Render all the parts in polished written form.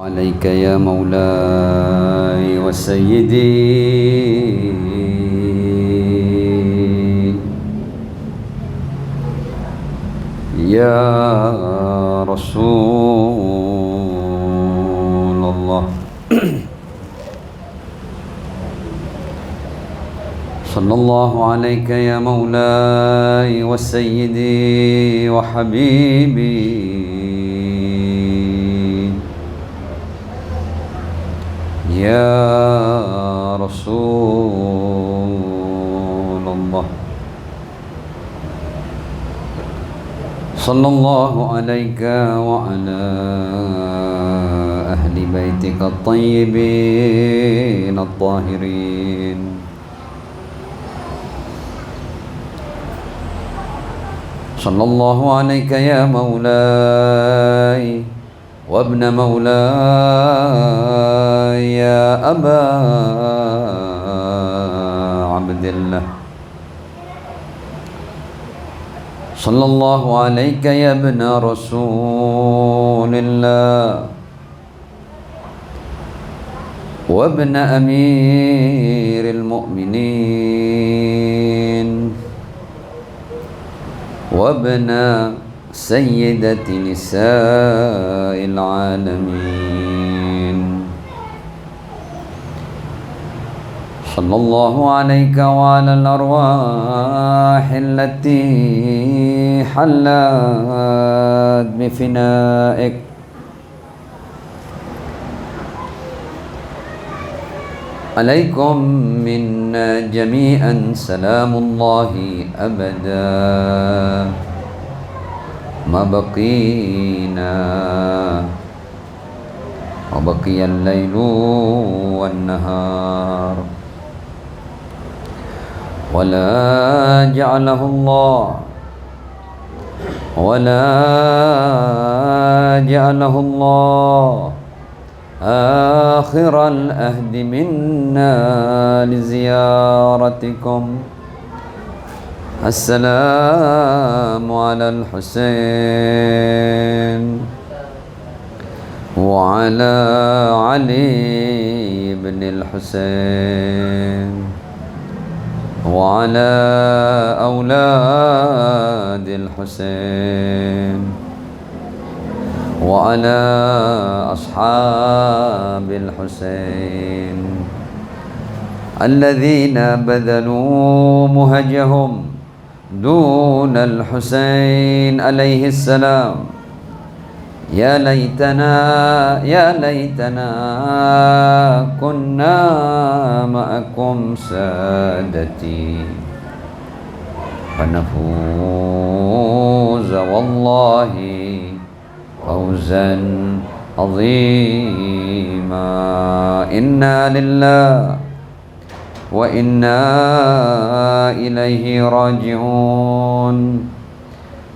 عليك يا مولاي وسيدي يا رسول الله صلى الله عليك يا مولاي وسيدي وحبيبي يا رسول الله صلى الله عليك وعلى أهل بيتك الطيبين الطاهرين صلى الله عليك يا مولاي وابن مولاي يا أبا عبد الله صلى الله عليك يا ابن رسول الله وابن أمير المؤمنين وابن سيدة نساء العالمين صلى الله عليك وعلى الأرواح التي حلت بفنائك عليكم منا جميعا سلام الله أبدا ما بقينا وبقي الليل والنهار ولا جعله الله آخر الأهد منا لزيارتكم السلام على الحسين وعلى علي بن الحسين وعلى أولاد الحسين وعلى أصحاب الحسين الذين بذلوا مهجهم دون الحسين عليه السلام يا ليتنا كنا معكم سادتي فنفوز والله فوزا عظيما إنا لله وإنا إليه راجعون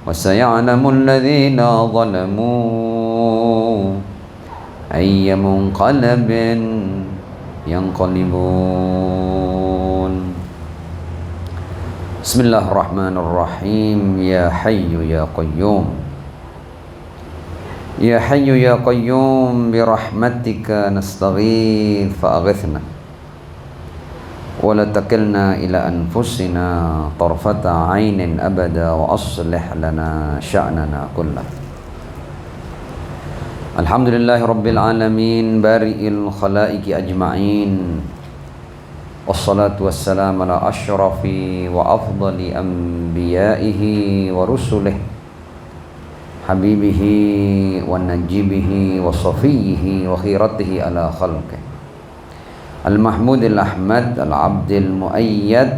وسيعلم الذين ظلموا أي منقلب ينقلبون بسم الله الرحمن الرحيم يا حي يا قيوم يا حي يا قيوم برحمتك نستغيث فأغثنا ولا تكلنا إلى أنفسنا طرفة عين أبدا وأصلح لنا شأننا كله الحمد لله رب العالمين بارئ الخلائق أجمعين والصلاة والسلام على أشرف وأفضل أنبيائه ورسله حبيبه ونجيبه وصفيه وخيرته على خلقه المحمود الأحمد العبد المؤيد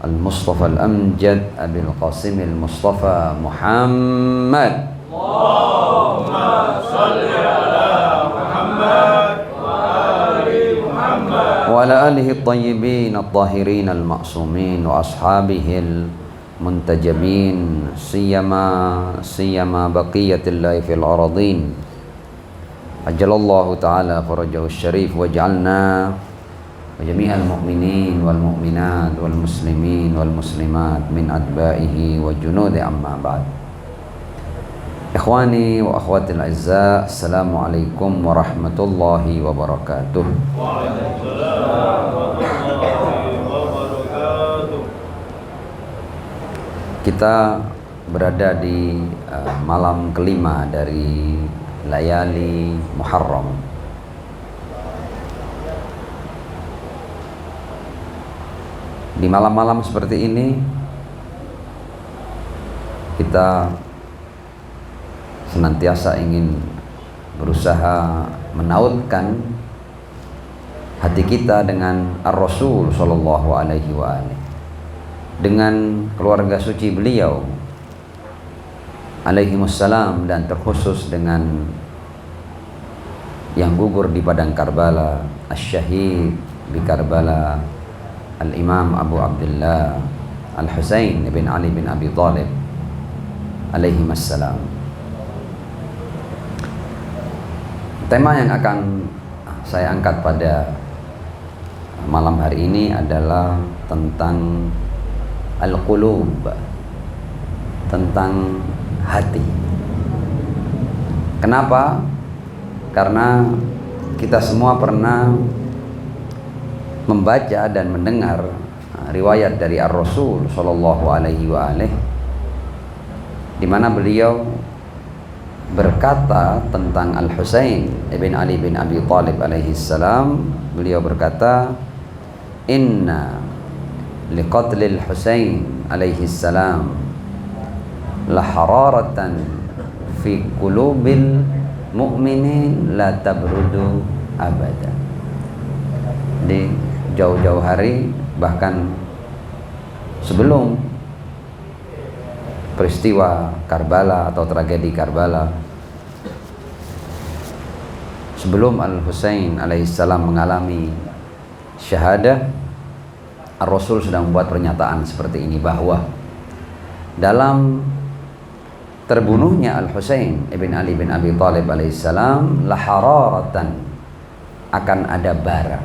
المصطفى الأمجد أبي القاسم المصطفى محمد اللهم صل على محمد وآل محمد وعلى آله الطيبين الطاهرين المعصومين وأصحابه المنتجبين سيما بقية الله في الأراضين أجل الله تعالى فرجه الشريف واجعلنا وجميع المؤمنين والمؤمنات والمسلمين والمسلمات من أتباعه وجنود أما بعد Ikhwani wa akhwati al-aizza, assalamualaikum warahmatullahi wabarakatuh. Waalaikumsalam warahmatullahi wabarakatuh. Kita berada di malam kelima dari Layali Muharram. Di malam-malam seperti ini kita senantiasa ingin berusaha menautkan hati kita dengan Ar-Rasul sallallahu alaihi wa alihi, dengan keluarga suci beliau alaihimussalam, dan terkhusus dengan yang gugur di padang Karbala, Asy-Syahid di Karbala, Al-Imam Abu Abdullah Al-Husain bin Ali bin Abi Thalib alaihimussalam. Tema yang akan saya angkat pada malam hari ini adalah tentang al-qulub, tentang hati. Kenapa? Karena kita semua pernah membaca dan mendengar riwayat dari Ar-Rasul sallallahu alaihi wa alihi, di mana beliau berkata tentang Al-Husain ibn Ali bin Abi Thalib alaihi salam. Beliau berkata, inna liqatlil Husain alaihi salam la hararatan fi qulubil mu'minin la tabrudu abada. Di jauh-jauh hari, bahkan sebelum peristiwa Karbala atau tragedi Karbala, sebelum Al-Husain alaihissalam mengalami syahadah, Ar-Rasul sudah membuat pernyataan seperti ini, bahwa dalam terbunuhnya Al-Husain ibn Ali bin Abi Thalib alaihissalam la hararatan, akan ada bara.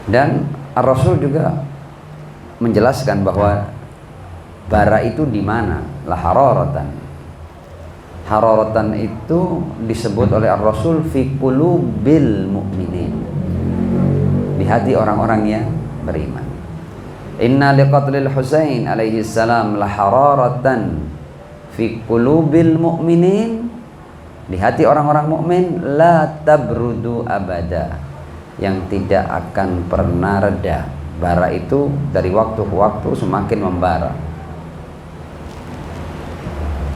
Dan Ar-Rasul juga menjelaskan bahwa bara itu di mana? La hararatan. Hararatan itu disebut oleh Ar-Rasul fi qulubil mu'minin, di hati orang-orang yang beriman. Inna liqatlil Husain alaihi salam la hararatan fi qulubil mu'minin, di hati orang-orang mukmin, la tabrudu abada, yang tidak akan pernah reda. Bara itu dari waktu ke waktu semakin membara.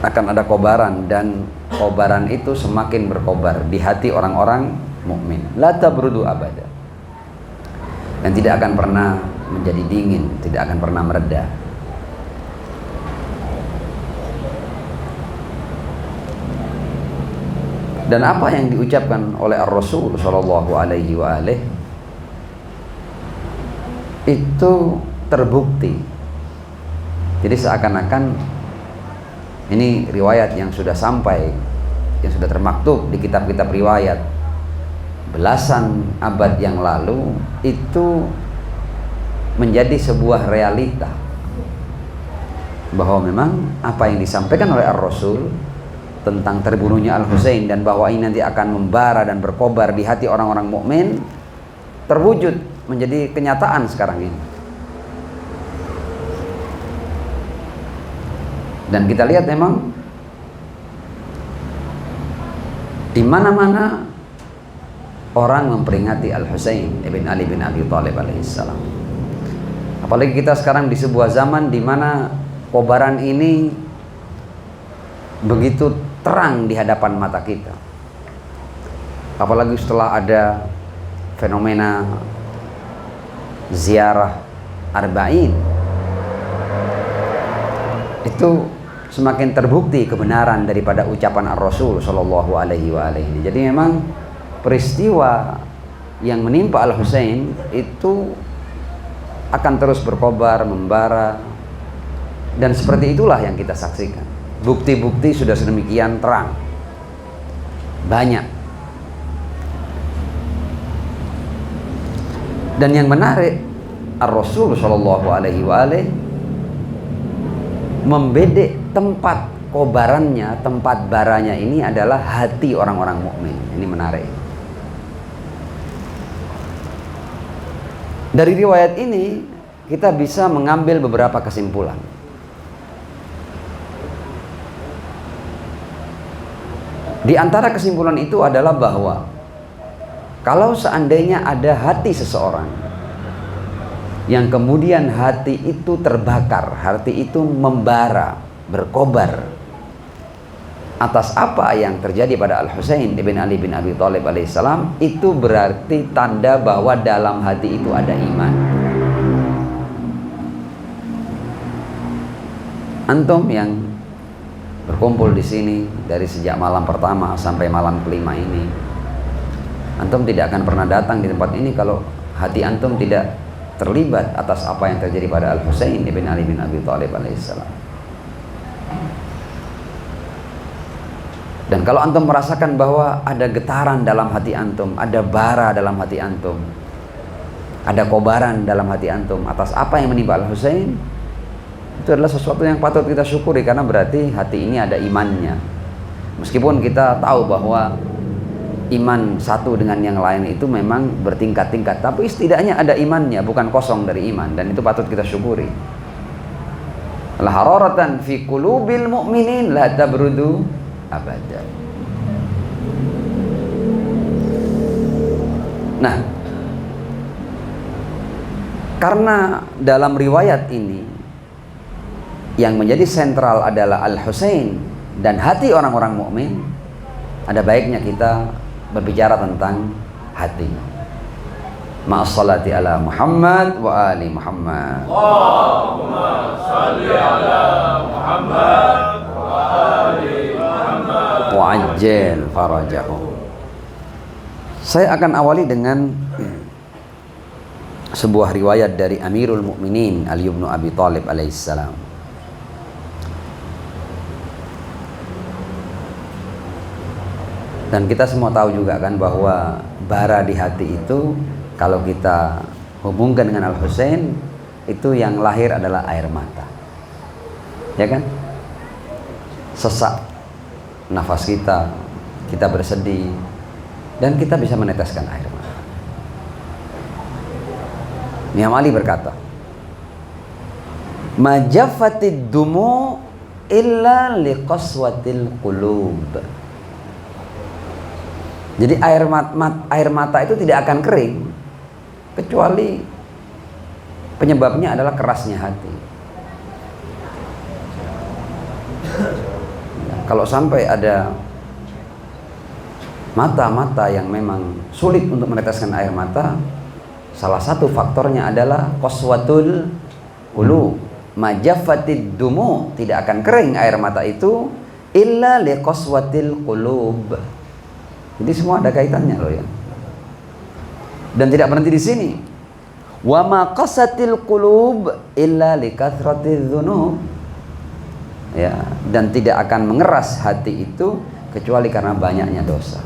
Akan ada kobaran, dan kobaran itu semakin berkobar di hati orang-orang mukmin. La tabrudu abada, dan tidak akan pernah menjadi dingin, tidak akan pernah mereda. Dan apa yang diucapkan oleh Ar-Rasul sallallahu alaihi wa alihi itu terbukti. Jadi seakan-akan ini riwayat yang sudah sampai, yang sudah termaktub di kitab-kitab riwayat belasan abad yang lalu, itu menjadi sebuah realita, bahwa memang apa yang disampaikan oleh Ar-Rasul tentang terbunuhnya Al-Husain, dan bahwa ini nanti akan membara dan berkobar di hati orang-orang mukmin, terwujud menjadi kenyataan sekarang ini. Dan kita lihat memang di mana-mana orang memperingati Al-Husain ibn Ali bin Abi Thalib alaihissalam. Apalagi kita sekarang di sebuah zaman di mana kobaran ini begitu terang di hadapan mata kita. Apalagi setelah ada fenomena ziarah Arba'in, itu semakin terbukti kebenaran daripada ucapan Ar-Rasul sallallahu alaihi wa alihi. Jadi memang peristiwa yang menimpa Al-Husain itu akan terus berkobar, membara, dan seperti itulah yang kita saksikan. Bukti-bukti sudah sedemikian terang, banyak. Dan yang menarik, Ar-Rasul sallallahu alaihi wa alihi Membedek tempat kobarannya, tempat baranya ini adalah hati orang-orang mukmin. Ini menarik. Dari riwayat ini kita bisa mengambil beberapa kesimpulan. Di antara kesimpulan itu adalah bahwa kalau seandainya ada hati seseorang yang kemudian hati itu terbakar, hati itu membara, berkobar atas apa yang terjadi pada Al-Husain ibn Ali bin Abi Thalib alaihissalam, itu berarti tanda bahwa dalam hati itu ada iman. Antum yang berkumpul di sini dari sejak malam pertama sampai malam kelima ini, antum tidak akan pernah datang di tempat ini kalau hati antum tidak terlibat atas apa yang terjadi pada Al-Husain ibn Ali bin Abi Thalib alaihissalam. Dan kalau antum merasakan bahwa ada getaran dalam hati antum, ada bara dalam hati antum, ada kobaran dalam hati antum atas apa yang menimpa Al-Husain, itu adalah sesuatu yang patut kita syukuri, karena berarti hati ini ada imannya. Meskipun kita tahu bahwa iman satu dengan yang lain itu memang bertingkat-tingkat, tapi setidaknya ada imannya, bukan kosong dari iman, dan itu patut kita syukuri. La hararatan fi qulubil mu'minin la tabrudu abadan. Nah, karena dalam riwayat ini yang menjadi sentral adalah Al-Husain dan hati orang-orang mukmin, ada baiknya kita berbicara tentang hati. Ma'assalati ala Muhammad wa ali Muhammad. Allahumma salli ala Muhammad wa ali Muhammad Wa ajjal farajahu. Saya akan awali dengan sebuah riwayat dari Amirul Mukminin Ali bin Abi Thalib alaihissalam. Dan kita semua tahu juga kan bahwa bara di hati itu kalau kita hubungkan dengan Al-Husain, itu yang lahir adalah air mata. Ya kan? Sesak nafas kita, kita bersedih, dan kita bisa meneteskan air mata. Imam Ali berkata, "Majaffatid dumu illa liqaswatil qulub." Jadi air mata itu tidak akan kering kecuali penyebabnya adalah kerasnya hati. Kalau sampai ada mata-mata yang memang sulit untuk meneteskan air mata, salah satu faktornya adalah qaswatul qulub. Majaffatid dumu, tidak akan kering air mata itu illa liqaswatil qulub. Jadi semua ada kaitannya loh ya. Dan tidak berhenti di sini. Wa ma qasatil qulub illa likathratiz dzunub. Ya, dan tidak akan mengeras hati itu kecuali karena banyaknya dosa.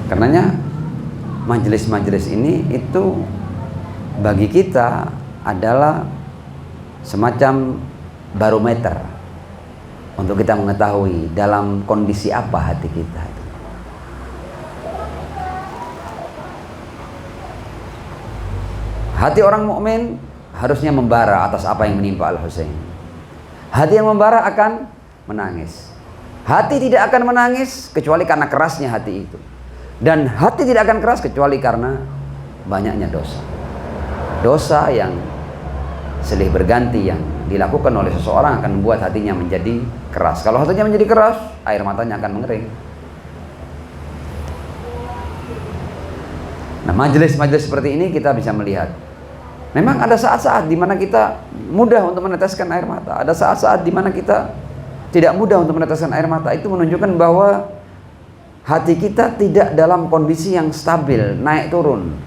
Karenanya majelis-majelis ini itu bagi kita adalah semacam barometer untuk kita mengetahui dalam kondisi apa hati kita. Hati orang mukmin harusnya membara atas apa yang menimpa Al-Husain. Hati yang membara akan menangis. Hati tidak akan menangis kecuali karena kerasnya hati itu. Dan hati tidak akan keras kecuali karena banyaknya dosa. Dosa yang silih berganti yang dilakukan oleh seseorang akan membuat hatinya menjadi keras. Kalau hatinya menjadi keras, air matanya akan mengering. Nah, majelis-majelis seperti ini kita bisa melihat memang ada saat-saat di mana kita mudah untuk meneteskan air mata. Ada saat-saat di mana kita tidak mudah untuk meneteskan air mata. Itu menunjukkan bahwa hati kita tidak dalam kondisi yang stabil, naik turun.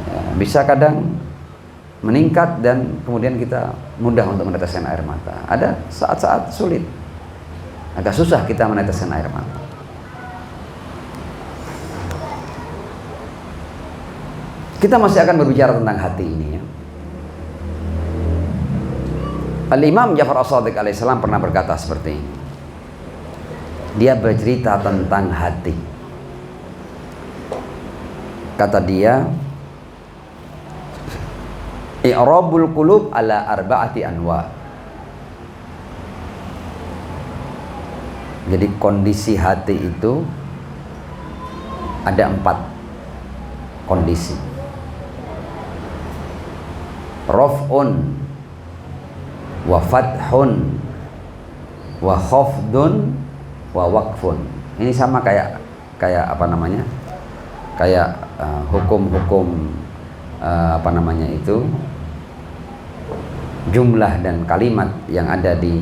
Ya, bisa kadang meningkat dan kemudian kita mudah untuk meneteskan air mata. Ada saat-saat sulit, agak susah kita meneteskan air mata. Kita masih akan berbicara tentang hati ini ya. Al-Imam Ja'far As-Shadiq alaihissalam pernah berkata seperti ini. Dia bercerita tentang hati. Kata dia, i'rabul qulub ala arba'ati anwa. Jadi kondisi hati itu ada 4 kondisi. Raf'un wa fathun wa khafdun wa waqfun. Ini sama kayak apa namanya? Kayak hukum-hukum apa namanya itu, jumlah dan kalimat yang ada di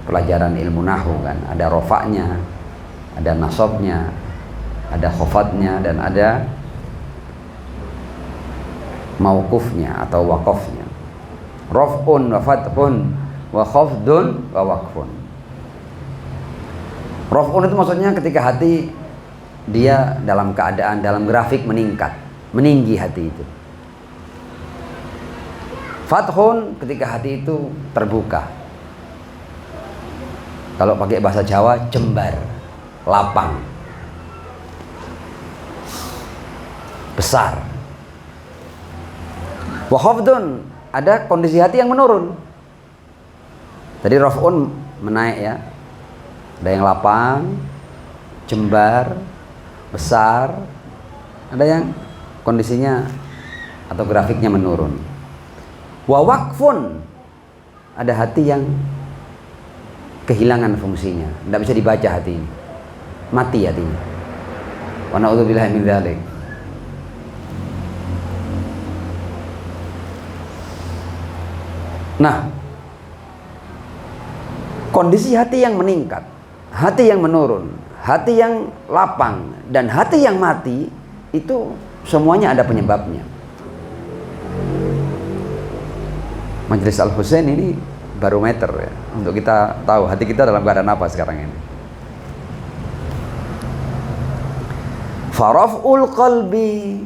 pelajaran ilmu nahwu kan. Ada rofaknya, ada nasabnya, ada khafadnya, dan ada mauqufnya atau waqafnya. Raf'un wa fathun wa khafdun wa waqfun. Raf'un itu maksudnya ketika hati dia dalam keadaan, dalam grafik meningkat, meninggi hati itu. Fathun ketika hati itu terbuka. Kalau pakai bahasa Jawa, jembar, lapang, besar. Wa khafdun, ada kondisi hati yang menurun. Tadi raf'un menaik ya. Ada yang lapang, jembar, besar. Ada yang kondisinya atau grafiknya menurun. Wa waqfun, ada hati yang kehilangan fungsinya, tidak bisa dibaca hati ini, mati hatinya. Wa na'udzubillahi min dzalik. Nah, kondisi hati yang meningkat, hati yang menurun, hati yang lapang, dan hati yang mati, itu semuanya ada penyebabnya. Majelis Al-Husain ini barometer ya, untuk kita tahu hati kita dalam keadaan apa sekarang ini. Faraf'ul qalbi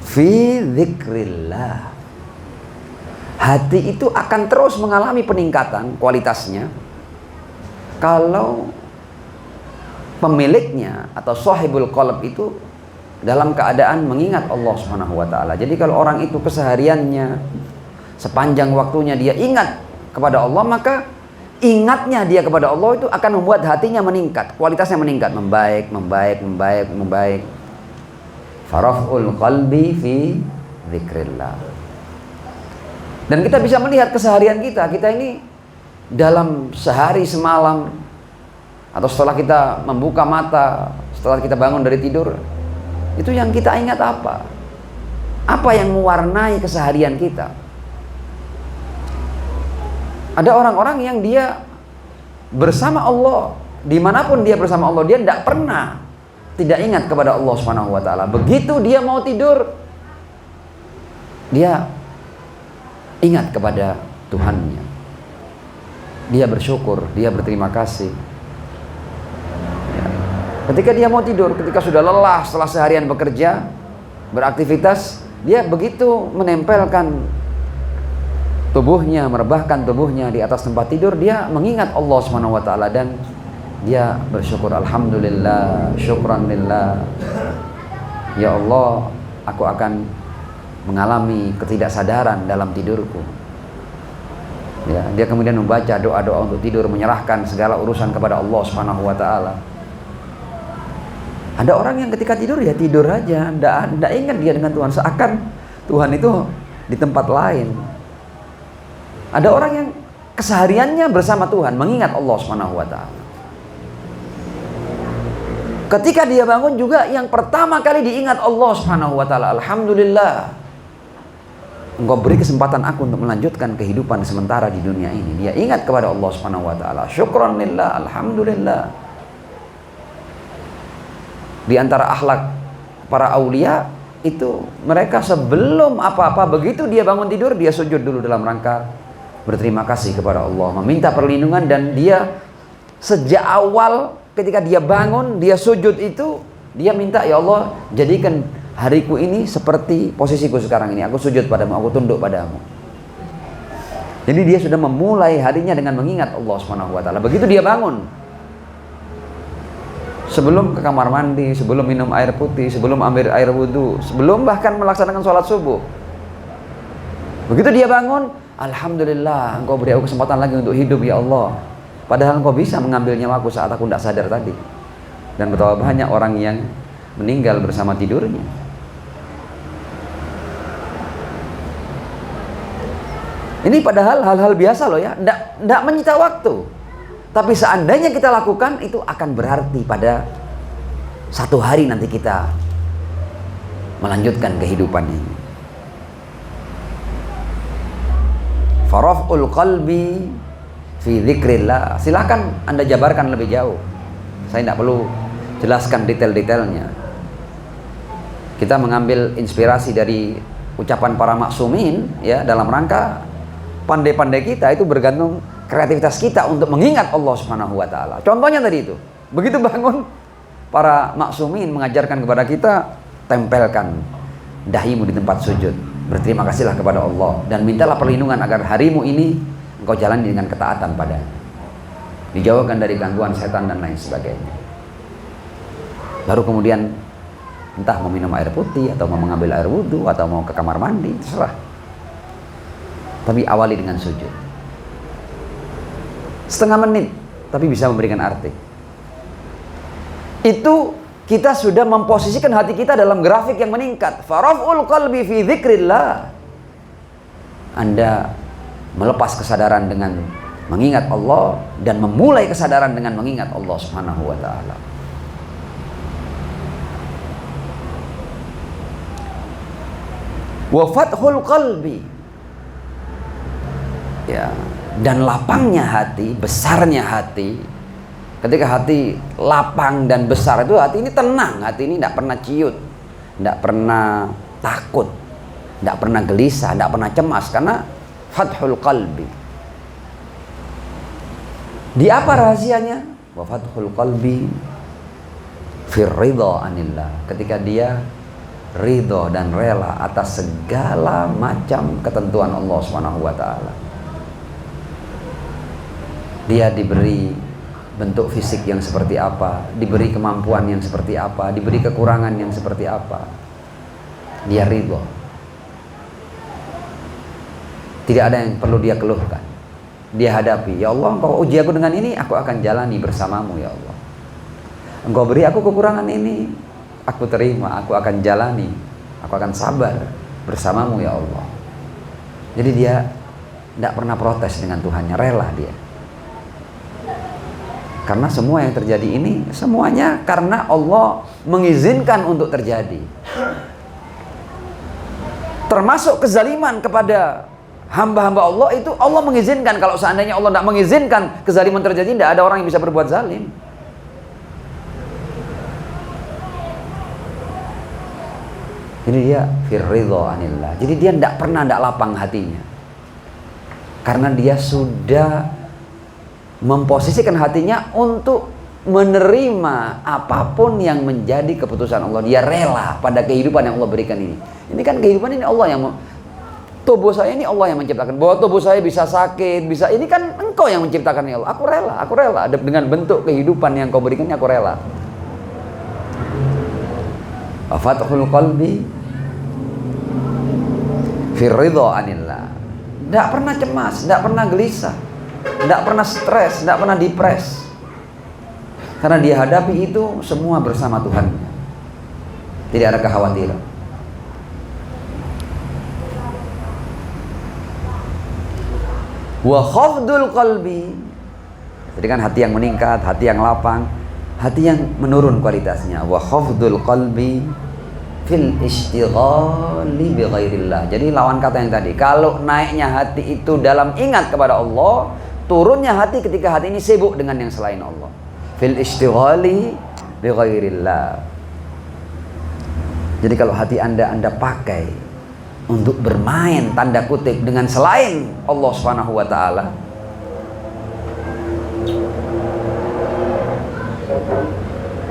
fi dzikrillah. Hati itu akan terus mengalami peningkatan kualitasnya kalau pemiliknya atau sahibul qalb itu dalam keadaan mengingat Allah Subhanahu wa taala. Jadi kalau orang itu kesehariannya, sepanjang waktunya dia ingat kepada Allah, maka ingatnya dia kepada Allah itu akan membuat hatinya meningkat, kualitasnya meningkat, membaik. Faraf'ul qalbi fi dzikrillah. Dan kita bisa melihat keseharian kita ini dalam sehari semalam, atau setelah kita membuka mata, setelah kita bangun dari tidur, itu yang kita ingat apa? Apa yang mewarnai keseharian kita? Ada orang-orang yang dia bersama Allah, dimanapun dia bersama Allah, dia tidak pernah tidak ingat kepada Allah Subhanahu wa taala. Begitu dia mau tidur, dia ingat kepada Tuhannya. Dia bersyukur, dia berterima kasih. Ya. Ketika dia mau tidur, ketika sudah lelah setelah seharian bekerja, beraktivitas, dia begitu menempelkan tubuhnya, merebahkan tubuhnya di atas tempat tidur, dia mengingat Allah Subhanahu wa taala dan dia bersyukur, alhamdulillah, syukran lillah. Ya Allah, aku akan mengalami ketidaksadaran dalam tidurku. Ya, dia kemudian membaca doa-doa untuk tidur, menyerahkan segala urusan kepada Allah Subhanahu wa taala. Ada orang yang ketika tidur ya tidur aja, tidak ingat dia dengan Tuhan, seakan Tuhan itu di tempat lain. Ada orang yang kesehariannya bersama Tuhan, mengingat Allah Subhanahu wa taala. Ketika dia bangun juga yang pertama kali diingat Allah Subhanahu wa taala, alhamdulillah, Engkau beri kesempatan aku untuk melanjutkan kehidupan sementara di dunia ini. Dia ingat kepada Allah Subhanahu wa taala, syukran lillah, alhamdulillah. Di antara akhlak para aulia itu, mereka sebelum apa-apa, begitu dia bangun tidur, dia sujud dulu dalam rangka berterima kasih kepada Allah, meminta perlindungan. Dan dia sejak awal ketika dia bangun, dia sujud itu, dia minta, ya Allah, jadikan hariku ini seperti posisiku sekarang ini. Aku sujud padamu, aku tunduk padamu. Jadi dia sudah memulai harinya dengan mengingat Allah Subhanahu wa taala. Begitu dia bangun, sebelum ke kamar mandi, sebelum minum air putih, sebelum ambil air wudhu, sebelum bahkan melaksanakan sholat subuh, begitu dia bangun, alhamdulillah, Engkau beri aku kesempatan lagi untuk hidup ya Allah. Padahal Engkau bisa mengambil nyawaku saat aku tidak sadar tadi. Dan betapa banyak orang yang meninggal bersama tidurnya. Ini padahal hal-hal biasa loh ya, tidak menyita waktu. Tapi seandainya kita lakukan, itu akan berarti pada satu hari nanti kita melanjutkan kehidupan ini. Faraf'ul qalbi fi dzikrillah. Silakan Anda jabarkan lebih jauh. Saya tidak perlu jelaskan detail-detailnya. Kita mengambil inspirasi dari ucapan para maksumin ya, dalam rangka pandai-pandai kita itu bergantung kreativitas kita untuk mengingat Allah Subhanahu wa taala. Contohnya tadi itu. Begitu bangun, para maksumin mengajarkan kepada kita, tempelkan dahimu di tempat sujud. Berterima kasihlah kepada Allah dan mintalah perlindungan agar harimu ini engkau jalani dengan ketaatan padanya. Dijauhkan dari gangguan setan dan lain sebagainya. Baru kemudian entah mau minum air putih atau mau mengambil air wudhu atau mau ke kamar mandi, terserah. Tapi awali dengan sujud. Setengah menit, tapi bisa memberikan arti. Itu kita sudah memposisikan hati kita dalam grafik yang meningkat. Faraf'ul qalbi fi dzikrillah. Anda melepas kesadaran dengan mengingat Allah dan memulai kesadaran dengan mengingat Allah Subhanahu wa taala. Wa fathul qalbi. Ya, dan lapangnya hati, besarnya hati. Ketika hati lapang dan besar itu, hati ini tenang, hati ini tidak pernah ciut, tidak pernah takut, tidak pernah gelisah, tidak pernah cemas, karena fathul qalbi. Di apa rahasianya? Wa fathul qalbi fir ridha anillah. Ketika dia ridho dan rela atas segala macam ketentuan Allah Subhanahu wa taala. Dia diberi bentuk fisik yang seperti apa, diberi kemampuan yang seperti apa, diberi kekurangan yang seperti apa. Dia ridho. Tidak ada yang perlu dia keluhkan. Dia hadapi, ya Allah, Engkau uji aku dengan ini, aku akan jalani bersamamu ya Allah. Engkau beri aku kekurangan ini, aku terima, aku akan jalani, aku akan sabar bersamamu ya Allah. Jadi dia tidak pernah protes dengan Tuhannya, rela dia. Karena semua yang terjadi ini, semuanya karena Allah mengizinkan untuk terjadi. Termasuk kezaliman kepada hamba-hamba Allah itu Allah mengizinkan. Kalau seandainya Allah tidak mengizinkan kezaliman terjadi, tidak ada orang yang bisa berbuat zalim. Jadi dia firridho anillah. Jadi dia tidak pernah tidak lapang hatinya. Karena dia sudah memposisikan hatinya untuk menerima apapun yang menjadi keputusan Allah. Dia rela pada kehidupan yang Allah berikan ini. Ini kan kehidupan ini Allah yang tubuh saya ini Allah yang menciptakan. Bahwa tubuh saya bisa sakit, bisa ini kan Engkau yang menciptakan ya Allah. Aku rela dengan bentuk kehidupan yang Kau berikan, aku rela. Fathul qalbi firridho anillah. Tidak pernah cemas, tidak pernah gelisah, tidak pernah stres, tidak pernah depres. Karena dia hadapi itu semua bersama Tuhan. Tidak ada kekhawatiran. Wa khafdul qalbi. Jadi kan hati yang meningkat, hati yang lapang, hati yang menurun kualitasnya. Wa khafdul qalbi fil istighali bi ghairillah. Jadi lawan kata yang tadi. Kalau naiknya hati itu dalam ingat kepada Allah, turunnya hati ketika hati ini sibuk dengan yang selain Allah. Fil istighali bi ghairillah. Jadi kalau hati Anda pakai untuk bermain tanda kutip dengan selain Allah Subhanahu wa taala,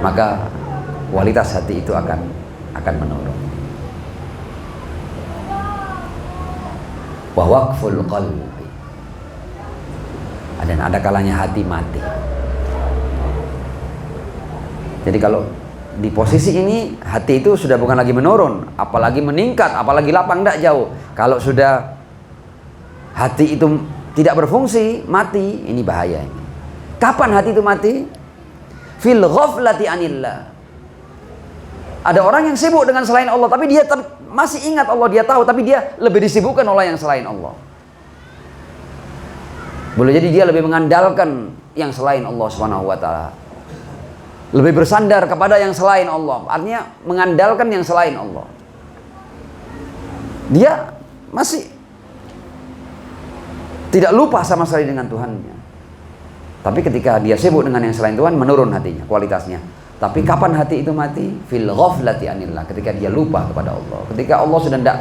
maka kualitas hati itu akan menurun. Wa waqful qalbi. Dan ada kalanya hati mati. Jadi kalau di posisi ini hati itu sudah bukan lagi menurun, apalagi meningkat, apalagi lapang, tidak jauh. Kalau sudah hati itu tidak berfungsi, mati, ini bahaya ini. Kapan hati itu mati? Fil ghaflati anillah. Ada orang yang sibuk dengan selain Allah, tapi dia masih ingat Allah, dia tahu, tapi dia lebih disibukkan oleh yang selain Allah. Boleh jadi dia lebih mengandalkan yang selain Allah Subhanahu wa taala. Lebih bersandar kepada yang selain Allah. Artinya mengandalkan yang selain Allah. Dia masih tidak lupa sama sekali dengan Tuhannya. Tapi ketika dia sibuk dengan yang selain Tuhan, menurun hatinya, kualitasnya. Tapi kapan hati itu mati? Fil ghaflati anillah. Ketika dia lupa kepada Allah. Ketika Allah sudah tidak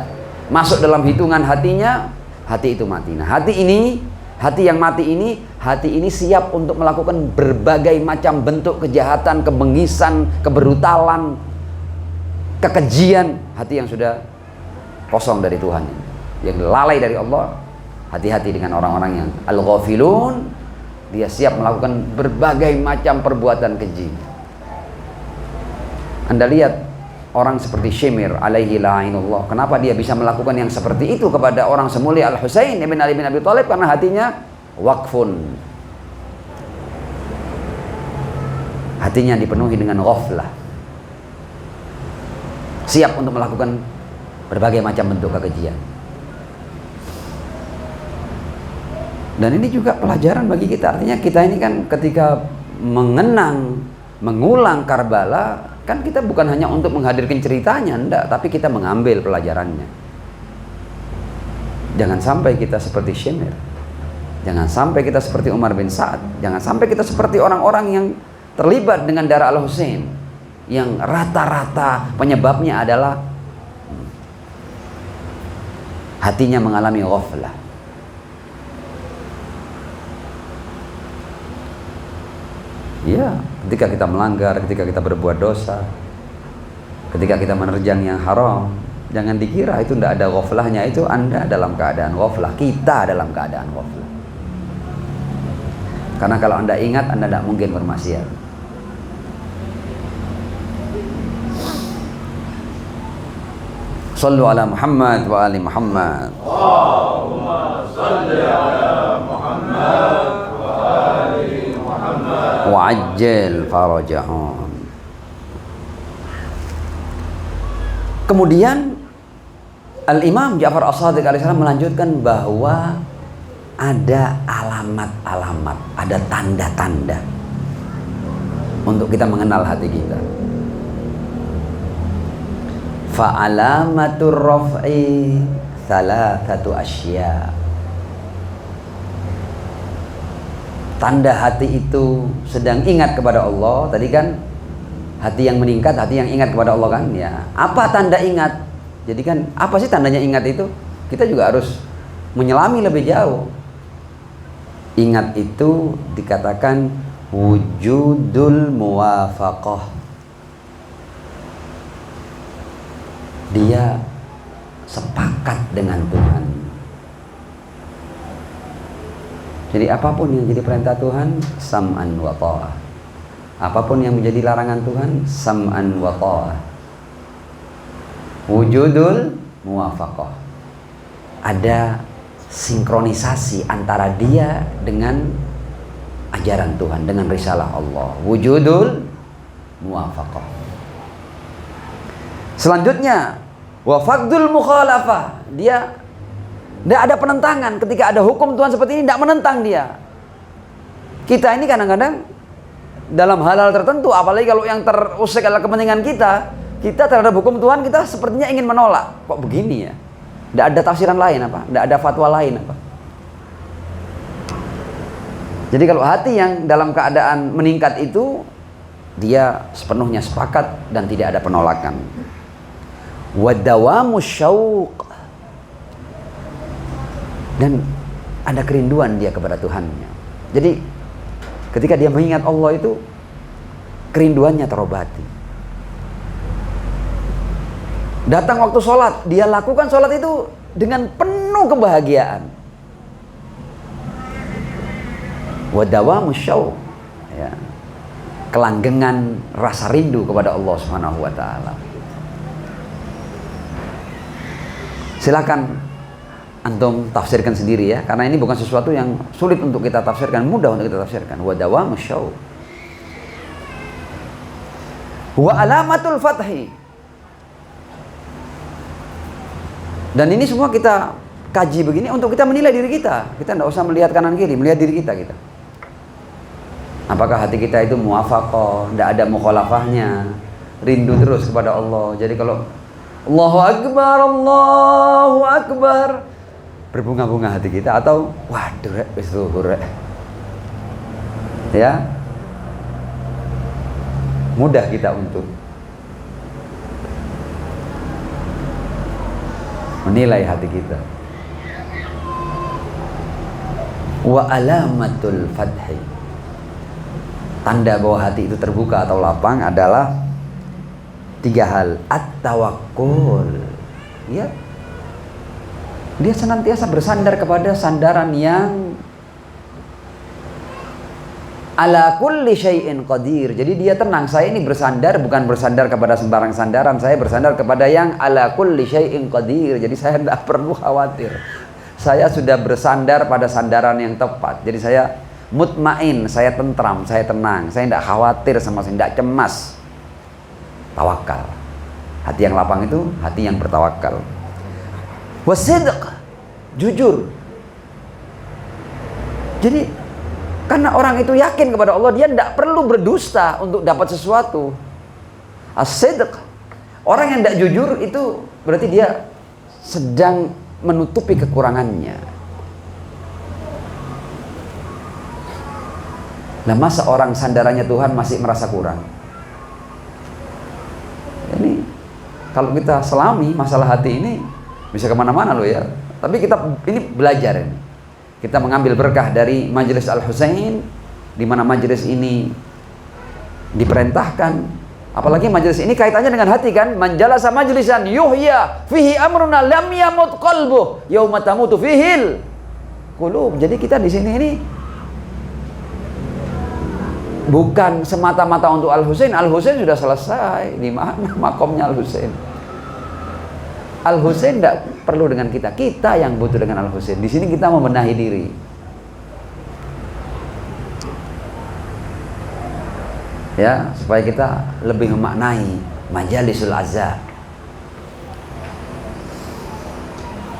masuk dalam hitungan hatinya, hati itu mati. Nah, hati yang mati ini, hati ini siap untuk melakukan berbagai macam bentuk kejahatan, kebengisan, kebrutalan, kekejian. Hati yang sudah kosong dari Tuhan, yang lalai dari Allah. Hati-hati dengan orang-orang yang al-ghafilun. Dia siap melakukan berbagai macam perbuatan keji. Anda lihat orang seperti Shimir alaihi la'inullah. Kenapa dia bisa melakukan yang seperti itu kepada orang semulia Al-Husain ibn Ali bin Abi Thalib? Karena hatinya waqfun. Hatinya dipenuhi dengan ghaflah. Siap untuk melakukan berbagai macam bentuk kekejian. Dan ini juga pelajaran bagi kita. Artinya kita ini kan ketika mengulang Karbala, kan kita bukan hanya untuk menghadirkan ceritanya, enggak, tapi kita mengambil pelajarannya. Jangan sampai kita seperti Shimir. Jangan sampai kita seperti Umar bin Sa'ad. Jangan sampai kita seperti orang-orang yang terlibat dengan darah Al-Husain, yang rata-rata penyebabnya adalah hatinya mengalami ghaflah. Ya, ketika kita melanggar, ketika kita berbuat dosa, ketika kita menerjang yang haram, jangan dikira itu tidak ada ghaflahnya. Itu Anda dalam keadaan ghaflah, kita dalam keadaan ghaflah. Karena kalau Anda ingat, Anda tidak mungkin bermaksiat. Sallu ala Muhammad wa ali Muhammad. Allahumma salli ala Muhammad wa ali wa'ajjal farajahum. Kemudian Al-Imam Ja'far As-Shadiq alaihissalam melanjutkan bahwa ada alamat-alamat, ada tanda-tanda untuk kita mengenal hati kita. Fa'alamatur raf'i thalathatu asya. Tanda hati itu sedang ingat kepada Allah. Tadi kan hati yang meningkat, hati yang ingat kepada Allah kan ya. Apa tanda ingat? Jadi kan apa sih tandanya ingat itu? Kita juga harus menyelami lebih jauh. Ingat itu dikatakan wujudul muwafaqah. Dia sepakat dengan Tuhan. Jadi apapun yang jadi perintah Tuhan, sam'an wa ta'ah. Apapun yang menjadi larangan Tuhan, sam'an wa ta'ah. Wujudul muwafaqah. Ada sinkronisasi antara dia dengan ajaran Tuhan, dengan risalah Allah. Wujudul muwafaqah. Selanjutnya, wa faqdul mukhalafah. Dia tidak ada penentangan. Ketika ada hukum Tuhan seperti ini, tidak menentang dia. Kita ini kadang-kadang dalam hal-hal tertentu, apalagi kalau yang terusik adalah kepentingan kita terhadap hukum Tuhan, kita sepertinya ingin menolak. Kok begini ya? Tidak ada tafsiran lain apa? Tidak ada fatwa lain apa? Jadi kalau hati yang dalam keadaan meningkat itu, dia sepenuhnya sepakat dan tidak ada penolakan. Wadawamu syauq. Dan ada kerinduan dia kepada Tuhannya. Jadi ketika dia mengingat Allah itu, kerinduannya terobati. Datang waktu sholat, dia lakukan sholat itu dengan penuh kebahagiaan. wa dawamus syauq, ya, kelanggengan rasa rindu kepada Allah Subhanahu wa taala. Silakan antum tafsirkan sendiri ya, karena ini bukan sesuatu yang sulit untuk kita tafsirkan, mudah untuk kita tafsirkan. Wa dawamus syauq wa alamatul fathi. Dan ini semua kita kaji begini untuk kita menilai diri kita. Kita tidak usah melihat kanan kiri, melihat diri kita. Apakah hati kita itu muwafaqah, tidak ada mukhalafahnya, rindu terus kepada Allah. Jadi kalau Allahu Akbar, berbunga-bunga hati kita, atau waduh wis zuhur ya, mudah kita untuk menilai hati kita. Wa alamatul fathi, tanda bahwa hati itu terbuka atau lapang adalah 3 hal. At-tawakkul, ya, dia senantiasa bersandar kepada sandaran yang ala kulli syai'in qadir. Jadi dia tenang, saya ini bersandar, bukan bersandar kepada sembarang sandaran, saya bersandar kepada yang ala kulli syai'in qadir. Jadi saya tidak perlu khawatir, saya sudah bersandar pada sandaran yang tepat. Jadi saya mutmain, saya tentram, saya tenang, saya tidak khawatir sama sekali, tidak cemas. Tawakal. Hati yang lapang itu hati yang bertawakal. Wasidq, jujur. Jadi karena orang itu yakin kepada Allah, dia tidak perlu berdusta untuk dapat sesuatu. As-sidq, orang yang tidak jujur itu berarti dia sedang menutupi kekurangannya. Nah, masa orang sandarannya Tuhan masih merasa kurang? Ini kalau kita selami masalah hati ini bisa kemana-mana loh ya. Tapi kita ini belajar ini. Kita mengambil berkah dari Majelis Al-Husain, di mana majelis ini diperintahkan. Apalagi majelis ini kaitannya dengan hati kan? Man jalasa majlisan yuhya fihi amruna lam yamut qalbuh yauma tamutu fihil qulub. Jadi kita di sini ini bukan semata-mata untuk Al-Husain. Al-Husain sudah selesai. Di mana makomnya Al-Husain? Al-Husain tidak perlu dengan kita. Kita yang butuh dengan Al-Husain. Di sini kita membenahi diri. Ya, supaya kita lebih memaknai majalisul azza.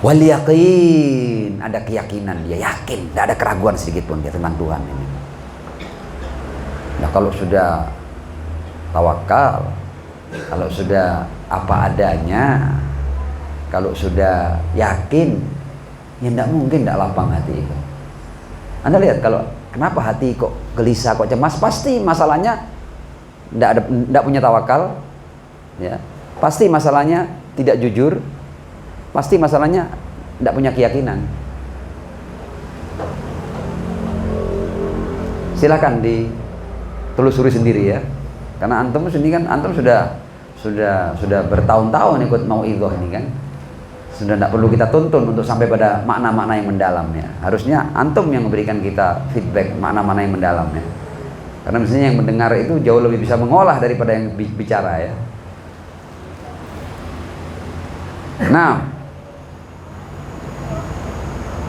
Wal yaqin, ada keyakinan, dia yakin, tidak ada keraguan sedikit pun dia tentang Tuhan ini. Nah, kalau sudah tawakal, kalau sudah apa adanya, kalau sudah yakin, ya tidak mungkin tidak lapang hati itu. Anda lihat kalau kenapa hati kok gelisah, kok cemas, pasti masalahnya tidak punya tawakal, ya. Pasti masalahnya tidak jujur, pasti masalahnya tidak punya keyakinan. Silakan ditelusuri sendiri ya, karena antum sendiri kan antum sudah bertahun-tahun ikut mauidhah ini kan. Sudah tidak perlu kita tuntun untuk sampai pada makna-makna yang mendalam ya. Harusnya antum yang memberikan kita feedback makna-makna yang mendalam ya. Karena misalnya yang mendengar itu jauh lebih bisa mengolah daripada yang bicara ya. Nah,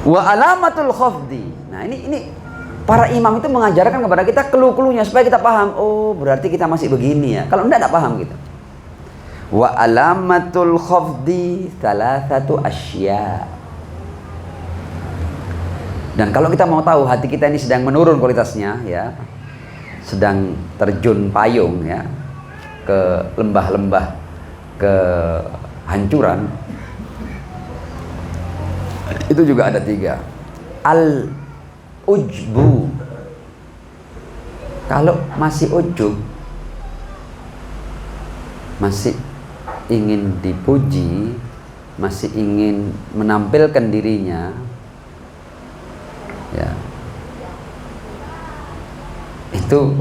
wa alamatul khafdi. Nah, ini para imam itu mengajarkan kepada kita clue-cluenya supaya kita paham. Oh, berarti kita masih begini ya. Kalau tidak paham gitu. Wa alamatul khafdi thalathatu asya. Dan kalau kita mau tahu hati kita ini sedang menurun kualitasnya ya, sedang terjun payung ya ke lembah-lembah kehancuran, itu juga ada 3. Al ujbu, kalau masih ujub, masih ingin dipuji, masih ingin menampilkan dirinya ya, itu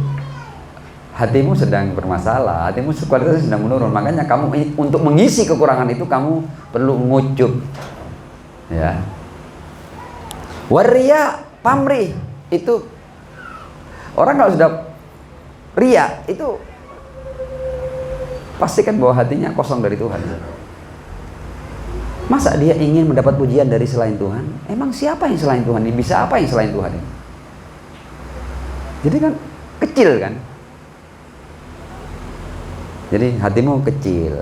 hatimu sedang bermasalah, hatimu kualitasnya sedang menurun. Makanya kamu untuk mengisi kekurangan itu kamu perlu ngujub ya. Waria pamrih, itu Orang kalau sudah riya itu pastikan bahwa hatinya kosong dari Tuhan. Masa dia ingin mendapat pujian dari selain Tuhan? Emang siapa yang selain Tuhan ini? Bisa apa yang selain Tuhan ini? Jadi kan kecil kan? Jadi hatimu kecil.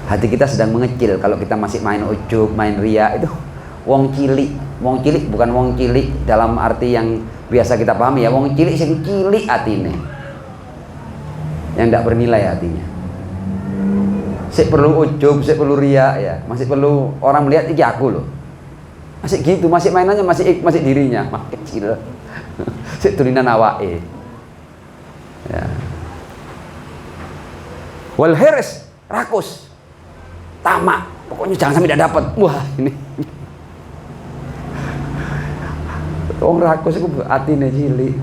Hati kita sedang mengecil kalau kita masih main ujub, main riya itu wong cilik. Wong cilik bukan wong cilik dalam arti yang biasa kita pahami ya. Wong cilik sing cilik atine. Yang tidak bernilai hatinya. Sik perlu ujub, sik perlu riya ya. Masih perlu orang melihat iki aku loh. Masih gitu, masih mainannya masih dirinya, mah kecil. Sik tulinan awake. Ya. Wal hirs, rakus. Tamak, pokoknya jangan sampai tidak dapat. Wah, ini. Wong rakus itu atine cilik.